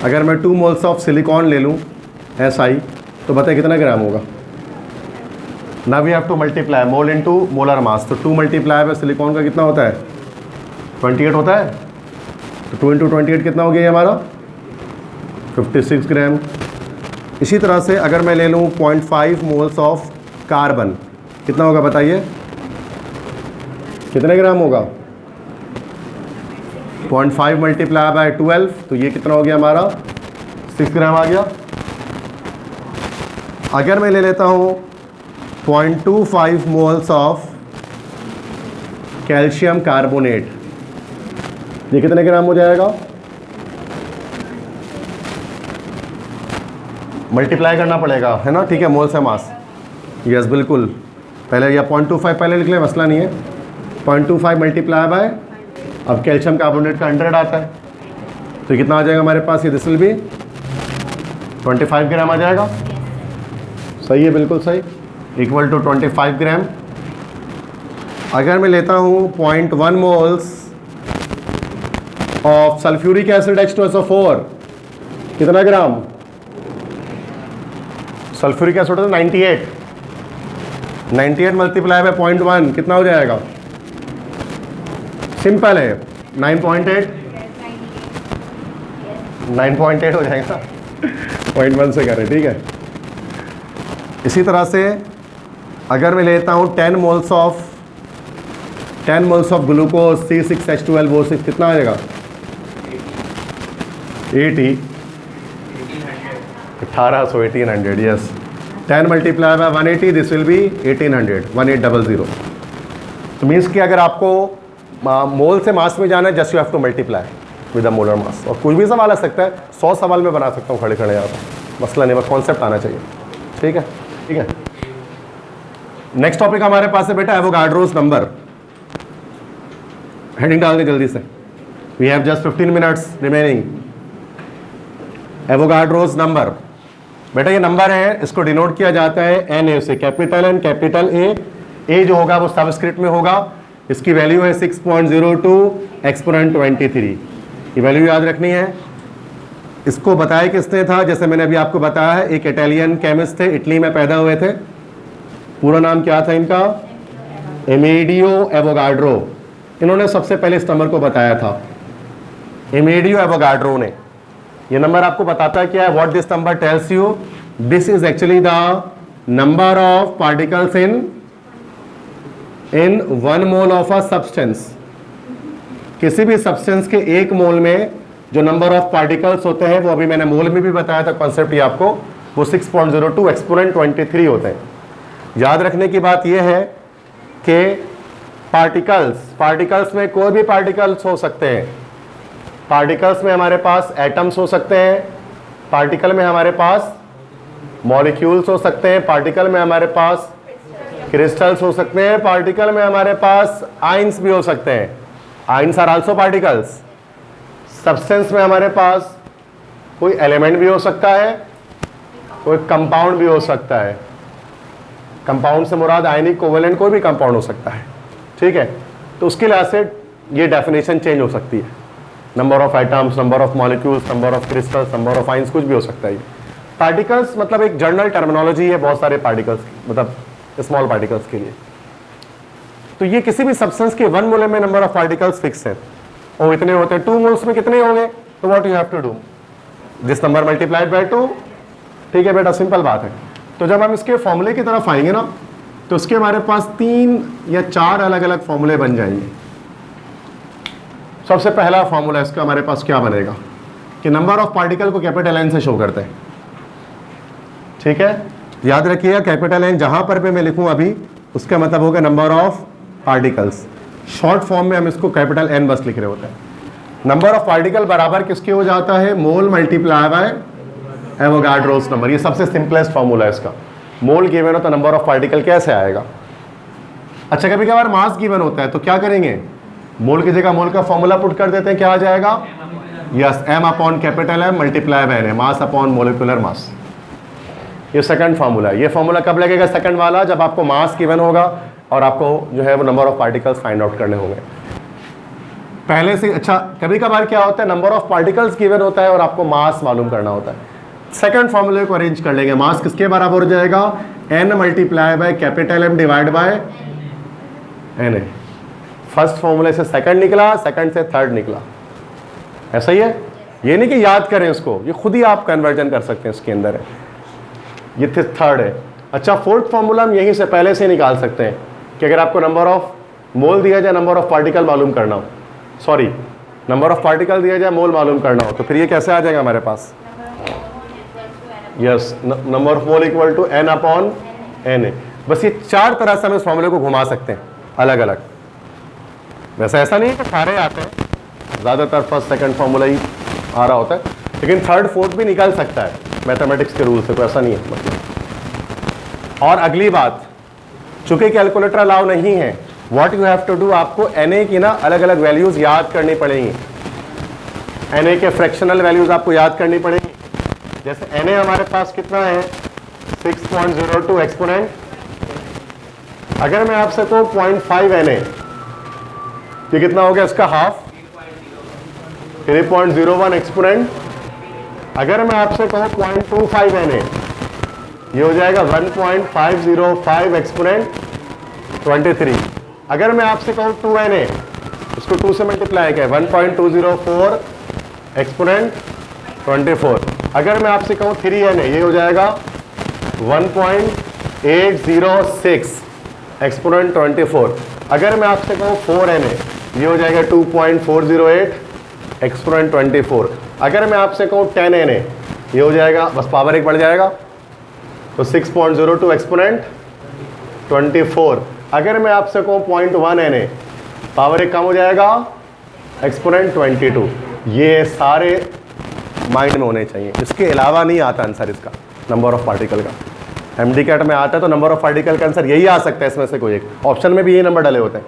अगर मैं 2 मोल्स ऑफ सिलिकॉन ले लूँ SI तो बताए कितना ग्राम होगा। Now we have to multiply mole into molar mass. तो 2 मल्टीप्लाई बाय सिलिकॉन का कितना होता है 28 होता है। तो 2 इंटू 28 कितना हो गया ये हमारा 56 ग्राम। इसी तरह से अगर मैं ले लूँ 0.5 मोल्स ऑफ कार्बन कितना होगा बताइए, कितने ग्राम होगा 0.5 मल्टीप्लाई बाय 12 तो ये कितना हो गया हमारा 6 ग्राम आ गया। अगर मैं ले लेता हूँ 0.25 मोल्स ऑफ कैल्शियम कार्बोनेट ये कितने ग्राम हो जाएगा, मल्टीप्लाई करना पड़ेगा है ना, ठीक है, मोल से मास। यस बिल्कुल, पहले या 0.25 पहले लिख लें, मसला नहीं है। 0.25 मल्टीप्लाई बाय, अब कैल्शियम कार्बोनेट का 100 आता है तो कितना आ जाएगा हमारे पास, ये दिस विल बी 25 ग्राम आ जाएगा। सही है, बिल्कुल सही, इक्वल टू 25 ग्राम। अगर मैं लेता हूँ 0.1 moles of sulphuric acid H2SO4 कितना ग्राम, सल्फ्यूरिक एसिड तो 98 मल्टीप्लाई बाय 0.1 कितना हो जाएगा, सिंपल है 9.8 हो जाएगा 0.1 से करें, ठीक है। इसी तरह से अगर मैं लेता हूँ 10 मोल्स ऑफ ग्लूकोज C6H12O6 कितना आएगा 1800 yes. 10 multiply by 180 this will B 1800 तो मीन्स कि अगर आपको मोल से मास में जाना है just you have to multiply with the molar mass. और कुछ भी सवाल आ सकता है, 100 सवाल में बना सकता हूँ खड़े खड़े यहाँ पर, मसला नहीं, बस कॉन्सेप्ट आना चाहिए, ठीक है, ठीक है। नेक्स्ट टॉपिक हमारे पास है बेटा एवोगाड्रोस नंबर। हेडिंग डाल दें जल्दी से, we have just 15 minutes remaining. Avogadro's number बेटा ये नंबर है, इसको डिनोट किया जाता है NA से, कैपिटल N कैपिटल A जो होगा वो सबस्क्रिप्ट में होगा। इसकी वैल्यू है 6.02 एक्सपोनेंट 23, ये वैल्यू याद रखनी है। इसको बताया किसने था, जैसे मैंने अभी आपको बताया है, एक इटालियन केमिस्ट थे, इटली में पैदा हुए थे। पूरा नाम क्या था इनका, एमेडियो एवोगाड्रो। इन्होंने सबसे पहले इस नंबर को बताया था, एमेडियो एवोगाड्रो ने। ये नंबर आपको बताता है क्या है, what this number tells you, this is actually the number of particles in 1 mole of a substance. किसी भी सब्सटेंस के 1 मोल में जो नंबर ऑफ पार्टिकल्स होते हैं वो अभी मैंने मोल में भी बताया था कॉन्सेप्ट ये आपको, वो 6.02 एक्सपोनेंट 23 होते हैं। याद रखने की बात यह है कि पार्टिकल्स में कोई भी पार्टिकल्स हो सकते हैं। पार्टिकल्स में हमारे पास एटम्स हो सकते हैं, पार्टिकल में हमारे पास मॉलिक्यूल्स हो सकते हैं, पार्टिकल में हमारे पास क्रिस्टल्स हो सकते हैं, पार्टिकल में हमारे पास आयंस भी हो सकते हैं, ions are also particles. Substance में हमारे पास कोई एलिमेंट भी हो सकता है, कोई कंपाउंड भी हो सकता है। कंपाउंड से मुराद आयनिक कोवेलेंट कोई भी कंपाउंड हो सकता है, ठीक है। तो उसके लिहाज से ये डेफिनेशन चेंज हो सकती है, number of atoms, number of molecules, number of crystals, number of ions, कुछ भी हो सकता है। पार्टिकल्स मतलब एक जनरल टर्मिनोलॉजी है बहुत सारे पार्टिकल्स, मतलब स्मॉल पार्टिकल्स के लिए। तो ये किसी भी सब्सटेंस के 1 मोल में नंबर ऑफ पार्टिकल्स फिक्स है और इतने होते हैं। 2 मोल्स में कितने होंगे, तो what you have to do, this number multiplied by 2, ठीक है बेटा, सिंपल बात है। तो जब हम इसके फॉर्मूले की तरफ आएंगे ना तो उसके हमारे पास 3 या 4 अलग अलग फॉर्मूले बन जाएंगे। सबसे पहला फॉर्मूला इसका हमारे पास क्या बनेगा कि नंबर ऑफ पार्टिकल को कैपिटल N से शो करते हैं, ठीक है। याद रखिएगा कैपिटल N जहां पर भी मैं लिखूं अभी उसका मतलब होगा number of particles. Short form में हम इसको कैपिटल N बस लिख रहे होते हैं। नंबर ऑफ पार्टिकल बराबर किसके हो जाता है, मोल मल्टीप्लाई बाय एवोगाड्रोस नंबर। ये सबसे सिंपलेस्ट फॉर्मूला है इसका। मोल गिवन हो तो नंबर ऑफ पार्टिकल कैसे आएगा। अच्छा कभी कभार मास गिवन होता है तो क्या करेंगे, मोल की जगह मोल का फॉर्मूला पुट कर देते हैं, क्या आ जाएगा, yes M upon capital M multiply by N, mass upon molecular mass. ये सेकंड फार्मूला है। ये फार्मूला कब लगेगा सेकंड वाला, जब आपको मास गिवन होगा और आपको जो है वो number of particles find out करने होंगे पहले से। अच्छा कभी कभार क्या होता है, नंबर ऑफ पार्टिकल्स गिवन होता है और आपको मास मालूम करना होता है। सेकंड फार्मूले को अरेंज कर लेंगे, मास किसके बराबर हो जाएगा, N multiply by capital M divide by N A. First फॉर्मूले से सेकंड निकला, सेकंड से थर्ड निकला, ऐसा ही है। ये नहीं कि याद करें उसको, ये खुद ही आप कन्वर्जन कर सकते हैं, इसके अंदर है, ये थर्ड है। अच्छा फोर्थ फॉर्मूला हम यहीं से पहले से निकाल सकते हैं कि अगर आपको नंबर ऑफ मोल दिया जाए, नंबर ऑफ पार्टिकल मालूम करना हो, सॉरी नंबर ऑफ पार्टिकल दिया जाए, मोल मालूम करना हो, तो फिर ये कैसे आ जाएगा हमारे पास, yes number of mole equal to N upon N A. बस ये चार तरह से हम इस फॉर्मूले को घुमा सकते हैं अलग अलग। वैसे ऐसा नहीं है कि सारे आते हैं, ज़्यादातर फर्स्ट सेकंड फार्मूला ही आ रहा होता है, लेकिन थर्ड फोर्थ भी निकल सकता है मैथमेटिक्स के रूल से, तो ऐसा नहीं है मतलब। और अगली बात, चूंकि कैलकुलेटर अलाउ नहीं है, what you have to do, आपको एन की ना अलग अलग वैल्यूज याद करनी पड़ेंगी। एन के फ्रैक्शनल वैल्यूज आपको याद करनी पड़ेगी। जैसे एन हमारे पास कितना है 6.02 एक्सपोनेंट, अगर मैं आपसे कहूँ 0.5 एन ये कितना हो गया, इसका हाफ 3.01 एक्सपोनेंट। अगर मैं आपसे कहूँ 0.25 एन ये हो जाएगा 1.505 एक्सपोनेंट 23। अगर मैं आपसे कहूँ 2 एन इसको 2 से मल्टीप्लाई किया 1.204 एक्सपोनेंट 24। अगर मैं आपसे कहूँ 3 एन ये हो जाएगा 1.806 एक्सपोनेंट 24। अगर मैं आपसे कहूँ 4 एन ये हो जाएगा 2.408 एक्सपोनेंट 24। अगर मैं आपसे कहूँ 10 एन ये हो जाएगा, बस पावर एक बढ़ जाएगा, तो 6.02 एक्सपोनेंट 24। अगर मैं आपसे कहूँ 0.1 एन पावर एक कम हो जाएगा, एक्सपोनेंट 22। ये सारे माइंड में होने चाहिए, इसके अलावा नहीं आता आंसर इसका नंबर ऑफ पार्टिकल का। एमडी कैट में आता है तो नंबर ऑफ पार्टिकल का आंसर यही आ सकता है, इसमें से कोई एक। ऑप्शन में भी यही नंबर डले होते हैं,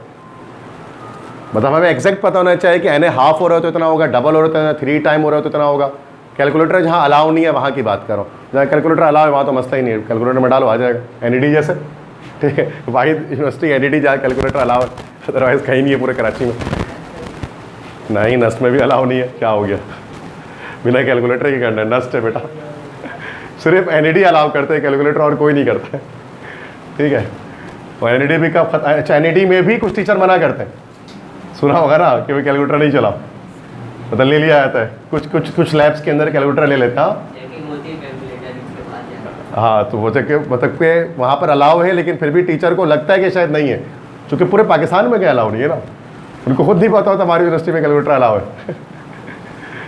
मतलब हमें एग्जैक्ट पता होना चाहिए कि एन हाफ हो रहा है तो इतना होगा, डबल हो रहा है तो 3 टाइम हो रहा है तो इतना होगा। कैलकुलेटर जहाँ अलाउ नहीं है वहाँ की बात करो, जहाँ कैलकुलेटर अलाउ है वहाँ तो मसला ही नहीं है, कैलकुलेटर में डालो आ जाएगा। एनईडी जैसे, ठीक है, वाहिद यूनिवर्सिटी एनईडी जहाँ कैलकुलेटर अलाउ है, अदरवाइज कहीं नहीं है पूरे कराची में। नहीं नस्ट में भी अलाउ नहीं है, क्या हो गया, बिना कैलकुलेटर ही करना है, नस्ट है बेटा। सिर्फ एनईडी अलाउ करते हैं, कैलकुलेटर और कोई नहीं करता है, ठीक है। और एनईडी भी कब, अच्छा एनईडी में भी कुछ टीचर मना करते हैं, सुना होगा ना कि वो कैलकुलेटर नहीं चलाओ, मतलब ले लिया जाता है। कुछ लैब्स के अंदर कैलकुलेटर ले लेता है, हाँ, तो वो मतलब के वहाँ पर अलाउ है, लेकिन फिर भी टीचर को लगता है कि शायद नहीं है, क्योंकि पूरे पाकिस्तान में क्या अलाउ नहीं है ना, उनको खुद नहीं पता होता हमारी यूनिवर्सिटी में कैलकुलेटर अलाउ है।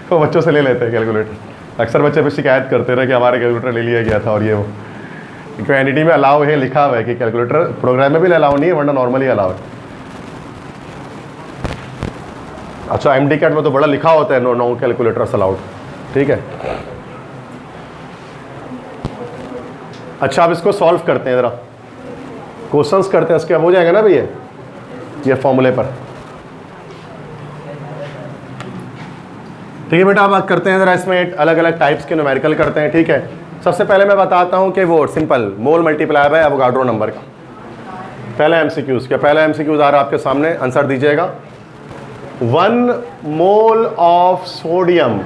तो बच्चों से ले लेते हैं कैलकुलेटर। अक्सर बच्चे भी शिकायत करते रहे कि हमारे कैलकुलेटर ले लिया गया था और ये वो, क्योंकि एनईडी में अलाउ है, लिखा हुआ है कि कैलकुलेटर, प्रोग्राम में भी अलाउ नहीं है, वरना नॉर्मली अलाउ है। अच्छा एमडी कैट में तो बड़ा लिखा होता है, नो कैलकुलेटर्स अलाउड, ठीक है। अच्छा अब इसको सॉल्व करते हैं, ज़रा क्वेश्चंस करते हैं, इसके अब हो जाएगा ना भैया ये फॉर्मूले पर, ठीक है बेटा। अब बात करते हैं ज़रा इसमें अलग अलग टाइप्स के न्यूमेरिकल करते हैं, ठीक है। सबसे पहले मैं बताता हूँ कि वो simple mole multiply by Avogadro number का पहला एमसीक्यूज क्या, पहला एमसीक्यूज आ रहा है आपके सामने, आंसर दीजिएगा। 1 मोल ऑफ सोडियम,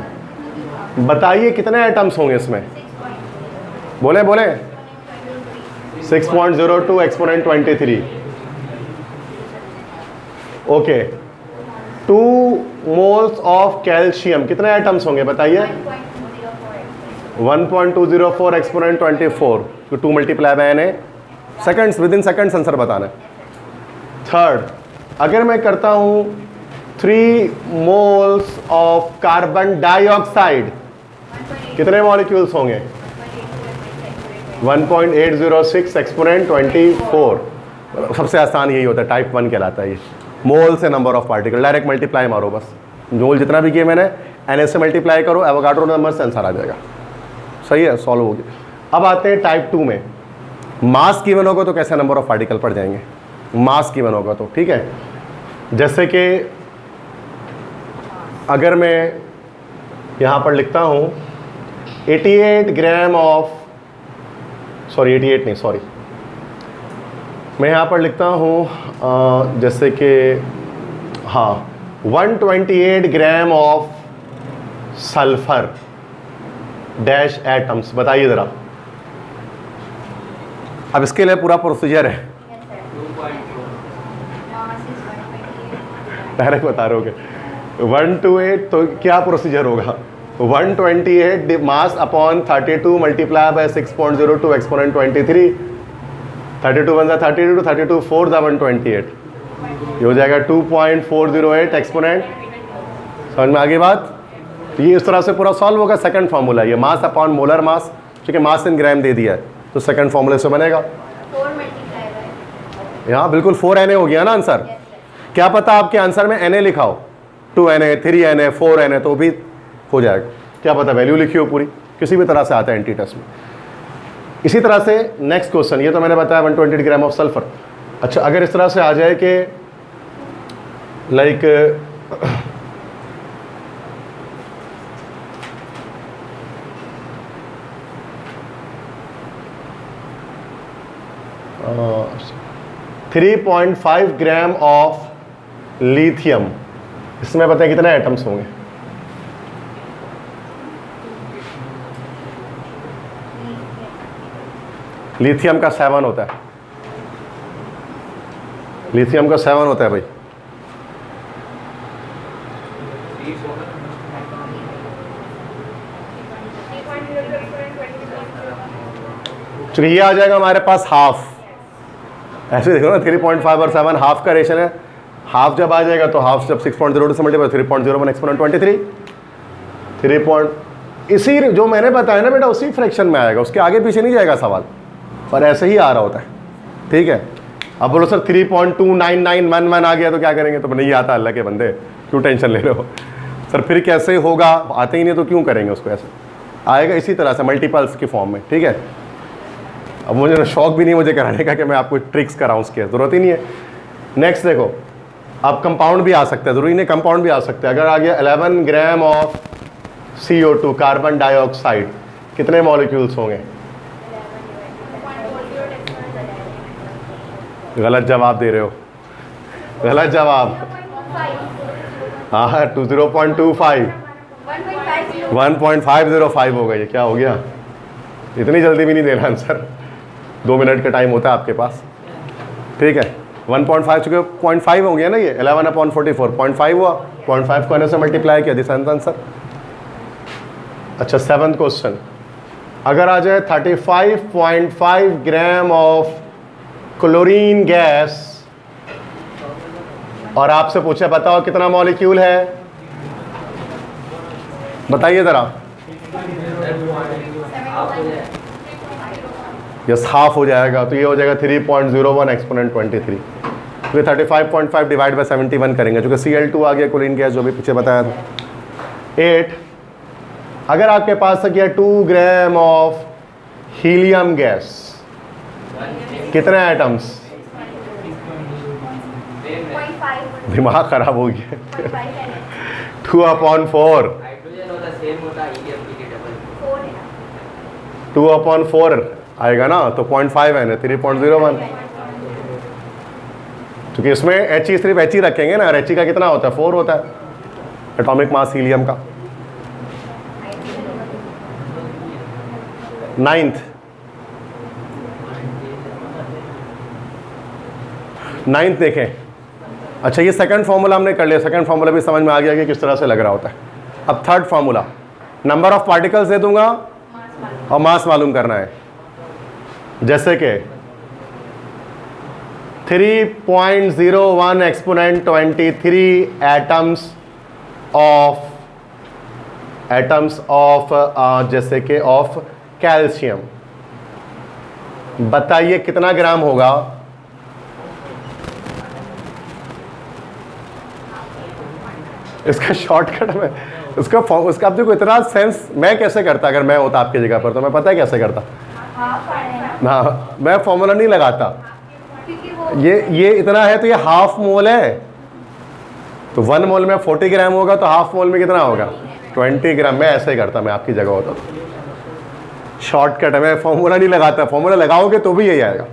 बताइए कितने एटम्स होंगे इसमें, बोले 6.02 exponent 23। Okay 2 moles of calcium, कितने एटम्स होंगे बताइए, 1.204 एक्सपोनेंट 24, तो 2 multiply by N seconds, within seconds answer बताना है। थर्ड, अगर मैं करता हूं 3 मोल्स ऑफ कार्बन डाइऑक्साइड, कितने मॉलिक्यूल्स होंगे, 1.806 एक्सपोनेंट 24। सबसे आसान यही होता है, टाइप 1 कहलाता है ये, मोल से number of particle, direct multiply मारो बस, मोल जितना भी किया मैंने Na से मल्टीप्लाई करो, एवोगाड्रो नंबर से आंसर आ जाएगा। सही है, सॉल्व हो गया। अब आते हैं टाइप 2 में। मास गिवन होगा तो कैसे नंबर ऑफ पार्टिकल पढ़ जाएंगे, मास गिवन होगा तो, ठीक है। जैसे कि अगर मैं यहाँ पर लिखता हूँ 88 ग्राम ऑफ, सॉरी 88 नहीं, सॉरी, मैं यहाँ पर लिखता हूँ जैसे कि हाँ 128 gram of sulphur dash atoms, बताइए ज़रा। अब इसके लिए पूरा प्रोसीजर है, डायरेक्ट बता रहे हो 1 to 8, तो क्या प्रोसीजर होगा? 128 mass upon 32 multiply by 6.02 exponent 23, 32 1 32, 32 4 128, ये हो जाएगा 2.408 एक्सपोनेंट। समझ में आ गई बात? तो ये इस तरह से पूरा सॉल्व होगा। सेकंड फार्मूला ये मास अपॉन मोलर मास, ठीक है, मास इन ग्राम दे दिया है तो सेकंड फार्मूले से बनेगा। यहाँ बिल्कुल 4 Na हो गया ना आंसर। क्या पता आपके आंसर में Na लिखा हो, 2 Na 3 Na 4 Na, तो भी हो जाएगा। क्या पता वैल्यू लिखी हो पूरी, किसी भी तरह से आता है एंटी टेस्ट में। इसी तरह से नेक्स्ट क्वेश्चन, ये तो मैंने बताया 128 ग्राम ऑफ सल्फर। अच्छा, अगर इस तरह से आ जाए कि like uh, 3.5 gram of lithium, इसमें बताएं कितने एटम्स होंगे? लिथियम का 7 होता है, लिथियम का 7 होता है भाई। चलिए ये आ जाएगा हमारे पास हाफ, ऐसे देखो ना 3.5 और 7 हाफ का रेशन है। हाफ जब आ जाएगा तो हाफ जब 6.02 से मल्टीप्लाई 3.01 एक्सपोनेंट 23, 3 इसी जो मैंने बताया ना बेटा उसी फ्रैक्शन में आएगा, उसके आगे पीछे नहीं जाएगा सवाल, पर ऐसे ही आ रहा होता है, ठीक है। अब बोलो सर 3.29911 आ गया तो क्या करेंगे? तो नहीं आता, अल्लाह के बंदे क्यों टेंशन ले रहे हो सर, फिर कैसे होगा? आते ही नहीं तो क्यों करेंगे उसको, ऐसे आएगा इसी तरह से मल्टीपल्स की फॉर्म में, ठीक है। अब मुझे शौक भी नहीं मुझे कराने का कि मैं आपको ट्रिक्स कराऊँ, उसकी ज़रूरत ही नहीं है। नेक्स्ट देखो, अब कंपाउंड भी आ सकता है, ज़रूरी नहीं कंपाउंड भी आ सकता है। अगर आ गया 11 gram of CO2 carbon dioxide, कितने मॉलिक्यूल्स होंगे? गलत जवाब दे रहे हो, गलत जवाब। हाँ 0.25 1.505 हो गया। ये क्या हो गया? इतनी जल्दी भी नहीं देना आंसर, 2 मिनट का टाइम होता है आपके पास, ठीक है। 1.5 चुके 0.5 हो गया ना, ये 11/44 0.5 हुआ, 0.5 को से मल्टीप्लाई किया, दिस आंसर। अच्छा 7th क्वेश्चन, अगर आ जाए 35.5 ग्राम ऑफ क्लोरीन गैस और आपसे पूछे बताओ कितना मॉलिक्यूल है, बताइए ज़रा। यस हाफ हो जाएगा, तो ये हो जाएगा 3.01 एक्सपोनेंट 23। तो 35.5 डिवाइड बाय 71 करेंगे, जो कि Cl2 आ गया क्लोरीन गैस, जो भी पीछे बताया था। 8 अगर आपके पास गया 2 ग्राम ऑफ हीलियम गैस, कितने एटम्स? दिमाग खराब हो गया 2/4 2/4 आएगा ना, तो 0.5 है ना, 3.01। क्योंकि इसमें He सिर्फ He रखेंगे ना, और He का कितना होता है? 4 होता है एटॉमिक मास हीलियम का। 9th देखें। अच्छा ये सेकंड फार्मूला हमने कर लिया, सेकंड फार्मूला भी समझ में आ गया कि किस तरह से लग रहा होता है। अब third formula, number of particles they दूंगा और मास मालूम करना है। जैसे कि 3.01 एक्सपोनेंट 23 एटम्स ऑफ जैसे कि ऑफ कैल्शियम, बताइए कितना ग्राम होगा? इसका शॉर्टकट में उसका उसका आप देखो इतना सेंस मैं कैसे करता अगर मैं होता आपकी जगह पर, तो मैं पता है कैसे करता। हाँ, मैं फॉर्मूला नहीं लगाता। ये इतना है तो ये हाफ मोल है, तो 1 मोल में 40 ग्राम होगा, तो हाफ मोल में कितना होगा 20 ग्राम। मैं ऐसे ही करता, मैं आपकी जगह होता तो। शॉर्टकट है, मैं फॉर्मूला नहीं लगाता। फॉर्मूला लगाओगे तो भी यही आएगा,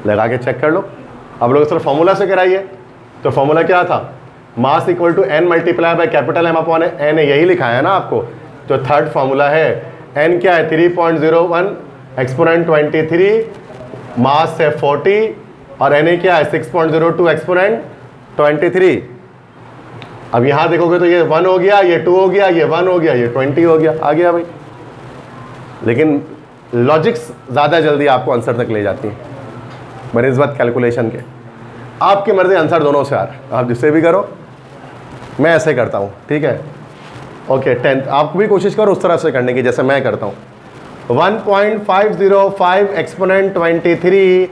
लगा के चेक कर लो। अब लोग सिर्फ फॉर्मूला से कराइए, तो फॉर्मूला क्या था, mass equal to n multiply by capital M upon n है, यही लिखा है ना आपको। तो थर्ड फॉर्मूला है, n क्या है 3.01 एक्सपोनेंट 23, मास है 40 और na क्या है 6.02 एक्सपोनेंट 23। अब यहाँ देखोगे तो ये 1 हो गया, ये 2 हो गया, ये 1 हो गया, ये 20 हो गया, आ गया भाई। लेकिन लॉजिक्स ज़्यादा जल्दी आपको आंसर तक ले जाती हैं बनिस्बत कैलकुलेशन के। आपकी मर्जी, आंसर दोनों से आ रहा है, आप जिससे भी करो। मैं ऐसे करता हूँ, ठीक है। ओके 10th आप भी कोशिश करो उस तरह से करने की जैसे मैं करता हूँ। 1.505 एक्सपोनेंट 23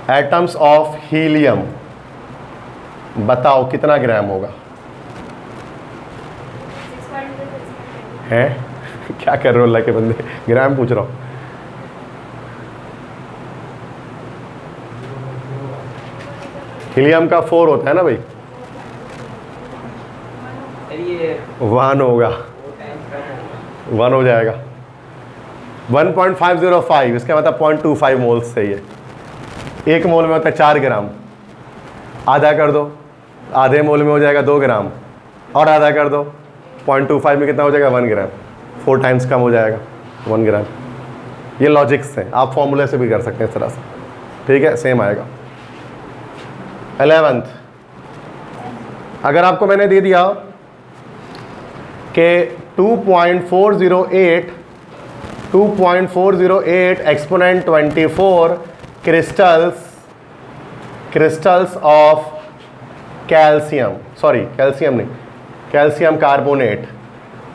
एटम्स ऑफ हीलियम, बताओ कितना ग्राम होगा। है क्या कर रहे हो अल्लाह के बंदे, ग्राम पूछ रहा हूँ। हीलियम का 4 होता है ना भाई, 1 होगा, 1 हो जाएगा। 1.505 इसका मतलब 0.25 मोल्स से ये 1 मोल में होता है 4 ग्राम। आधा कर दो, आधे मोल में हो जाएगा 2 ग्राम, और आधा कर दो 0.25 में कितना हो जाएगा 1 ग्राम। 4 टाइम्स कम हो जाएगा 1 ग्राम। ये लॉजिक्स हैं, आप फॉर्मूले से भी कर सकते हैं इस तरह से, ठीक है, सेम आएगा। 11th अगर आपको मैंने दे दिया कि 2.408 exponent 24 crystals of calcium, sorry calcium नहीं, कैल्शियम कार्बोनेट,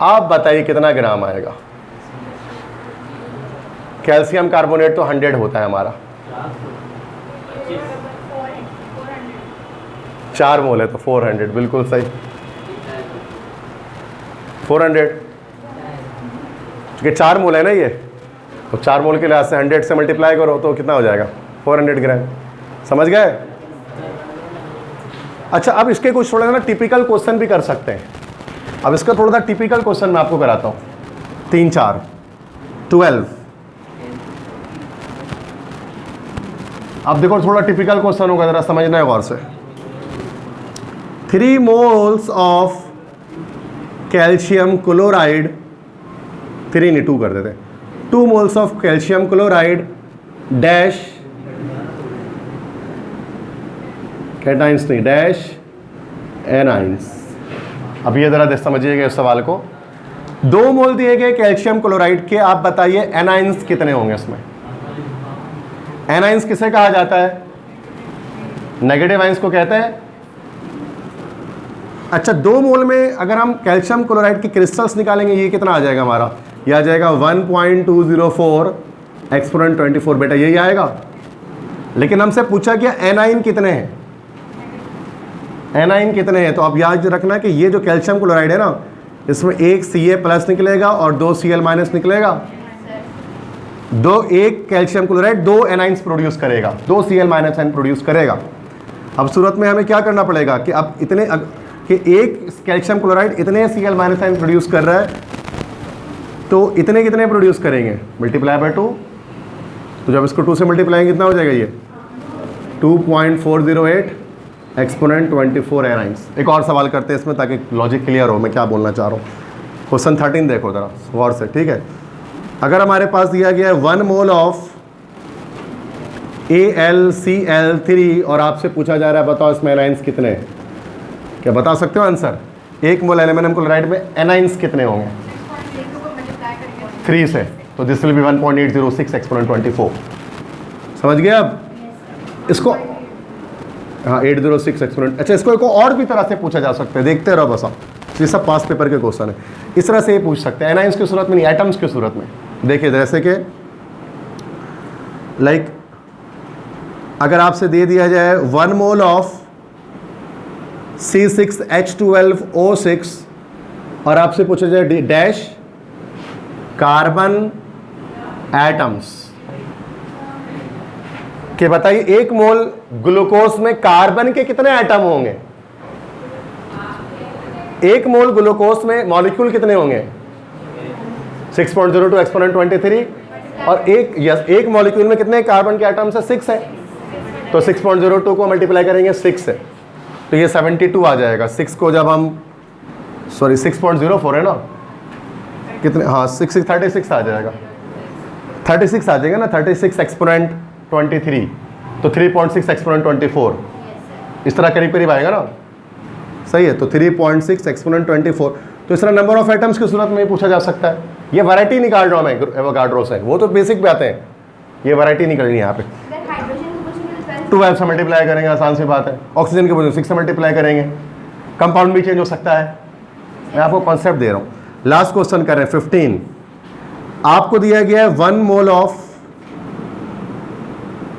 आप बताइए कितना ग्राम आएगा। कैल्शियम कार्बोनेट तो 100 होता है हमारा, 4 मोल है तो 400, बिल्कुल सही 400, क्योंकि 4 मोल है ना ये, तो 4 मोल के लिहाज से 100 से मल्टीप्लाई करो तो कितना हो जाएगा 400 ग्राम। समझ गए। अच्छा अब इसके कुछ थोड़ा ना टिपिकल क्वेश्चन भी कर सकते हैं। अब इसका थोड़ा सा टिपिकल क्वेश्चन मैं आपको कराता हूँ। 3 4 12। अब देखो थोड़ा टिपिकल क्वेश्चन होगा, जरा समझना है गौर से। 3 मोल्स ऑफ कैल्शियम क्लोराइड, 3 नहीं 2 कर देते, 2 moles of calcium chloride dash cations नहीं डैश एनाइंस। अब ये जरा समझिएगा इस सवाल को। 2 मोल दिए गए कैल्शियम क्लोराइड के, आप बताइए एनाइंस कितने होंगे इसमें। एनाइंस किसे कहा जाता है, नेगेटिव आइंस को कहते हैं। अच्छा 2 मोल में अगर हम कैल्शियम क्लोराइड के क्रिस्टल्स निकालेंगे, ये कितना आ जाएगा हमारा, ये आ जाएगा 1.204 एक्सपोनेंट 24, बेटा यही आएगा। लेकिन हमसे पूछा गया एनाइन कितने हैं, एनाइन कितने हैं, तो आप याद रखना कि ये जो कैल्शियम क्लोराइड है ना, इसमें एक Ca+ निकलेगा और 2 Cl- निकलेगा। एक कैल्शियम क्लोराइड 2 एनाइंस प्रोड्यूस करेगा, 2 Cl- प्रोड्यूस करेगा। अब सूरत में हमें क्या करना पड़ेगा कि अब इतने कि एक कैल्शियम क्लोराइड इतने Cl- प्रोड्यूस कर रहा है, तो इतने कितने प्रोड्यूस करेंगे, मल्टीप्लाई बाय 2। तो जब इसको 2 से मल्टीप्लाई कितना हो जाएगा, ये 2.408 एक्सपोनेंट 24 एनाइंस। एक और सवाल करते हैं इसमें ताकि लॉजिक क्लियर हो मैं क्या बोलना चाह रहा हूँ। क्वेश्चन 13 देखो जरा गौर से, ठीक है। अगर हमारे पास दिया गया है 1 मोल ऑफ AlCl3 और आपसे पूछा जा रहा है बताओ इसमें एनाइंस कितने हैं, क्या बता सकते हो आंसर। 1 मोल एल्यूमिनियम क्लोराइड में एनाइंस कितने होंगे 3 से, तो दिस विल बी 1.806 एक्सपोनेंट 24। समझ गए अब इसको, हाँ 806 एक्सपोनेंट। अच्छा इसको एक और भी तरह से पूछा जा सकता है, देखते रहो बस आप, ये सब पास पेपर के क्वेश्चन है। इस तरह से ये पूछ सकते हैं एनाइंस की सूरत में नहीं, एटम्स की सूरत में। देखिए जैसे कि लाइक अगर आपसे दे दिया जाए 1 मोल ऑफ C6H12O6 और आपसे पूछा जाए डैश कार्बन एटम्स कि बताइए 1 मोल ग्लूकोज में कार्बन के कितने एटम होंगे? 1 मोल ग्लूकोज में मॉलिक्यूल कितने होंगे? 6.02 एक्सपोनेंट 23 और एक मॉलिक्यूल में कितने कार्बन के एटम्स है? 6 है। तो 6.02 को मल्टीप्लाई करेंगे 6 से तो ये 72 आ जाएगा। 6 को जब हम 6.04 है ना, कितने, हाँ 36 आ जाएगा, 36 आ जाएगा ना, 36 एक्सपोनेंट 23 तो 3.6 एक्सपोनेंट 24 इस तरह करीब करीब आएगा ना, सही है। तो 3.6 एक्सपोनेंट 24 तो इस तरह नंबर ऑफ एटम्स की सूरत में ही पूछा जा सकता है। ये वैरायटी निकाल रहा हूँ मैं एवोगाड्रो से, वो तो बेसिक पे आते हैं, ये वैरायटी निकलनी है यहाँ पे। 12 से मल्टीप्लाई करेंगे, आसान सी बात है। ऑक्सीजन के बोलो 6 से मल्टीप्लाई करेंगे, कंपाउंड भी चेंज हो सकता है। मैं आपको कॉन्सेप्ट दे रहा हूँ। लास्ट क्वेश्चन कर रहे हैं 15। आपको दिया गया है 1 मोल ऑफ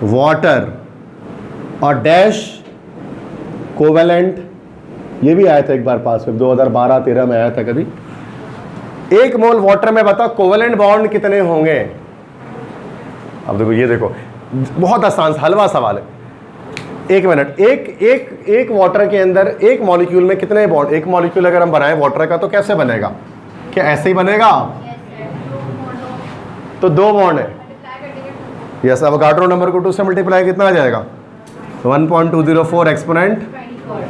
वाटर और डैश कोवेलेंट, ये भी आया था एक बार पास में 2012-13 में आया था कभी। 1 मोल वाटर में बताओ कोवेलेंट बॉन्ड कितने होंगे? अब देखो, ये देखो बहुत आसान हलवा सवाल है। 1 मिनट, एक वाटर के अंदर एक मॉलिक्यूल में कितने बॉन्ड? एक मॉलिक्यूल अगर हम बनाएं वाटर का तो कैसे बनेगा? क्या ऐसे ही बनेगा? तो 2 बॉन्ड है। यस, एवोगाड्रो नंबर को 2 से मल्टीप्लाई कितना आ जाएगा? 1.204 एक्सपोनेंट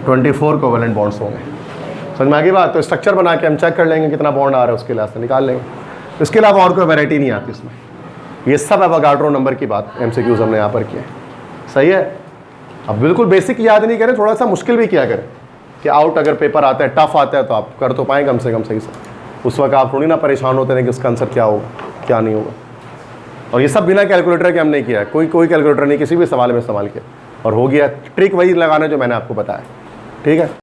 24 कोवेलेंट बॉन्ड्स होंगे। समझ में आ गई बात? तो स्ट्रक्चर बना के हम चेक कर लेंगे कितना बॉन्ड आ रहा है, उसके लिहाज से निकाल लेंगे। इसके अलावा और कोई वैरायटी नहीं आती इसमें। ये सब एवोगाड्रो नंबर की बात MCQs हमने यहाँ पर किए, सही है। अब बिल्कुल बेसिक याद नहीं करें, थोड़ा सा मुश्किल भी किया करें कि आउट अगर पेपर आता है, टफ आता है तो आप कर तो पाएँ कम से कम सही से। उस वक्त आप थोड़ी ना परेशान होते हैं कि इसका आंसर क्या होगा क्या नहीं होगा। और ये सब बिना कैलकुलेटर के हम नहीं किया, कोई कैलकुलेटर नहीं किसी भी सवाल में इस्तेमाल किया और हो गया। ट्रिक वही लगाना जो मैंने आपको बताया, ठीक है।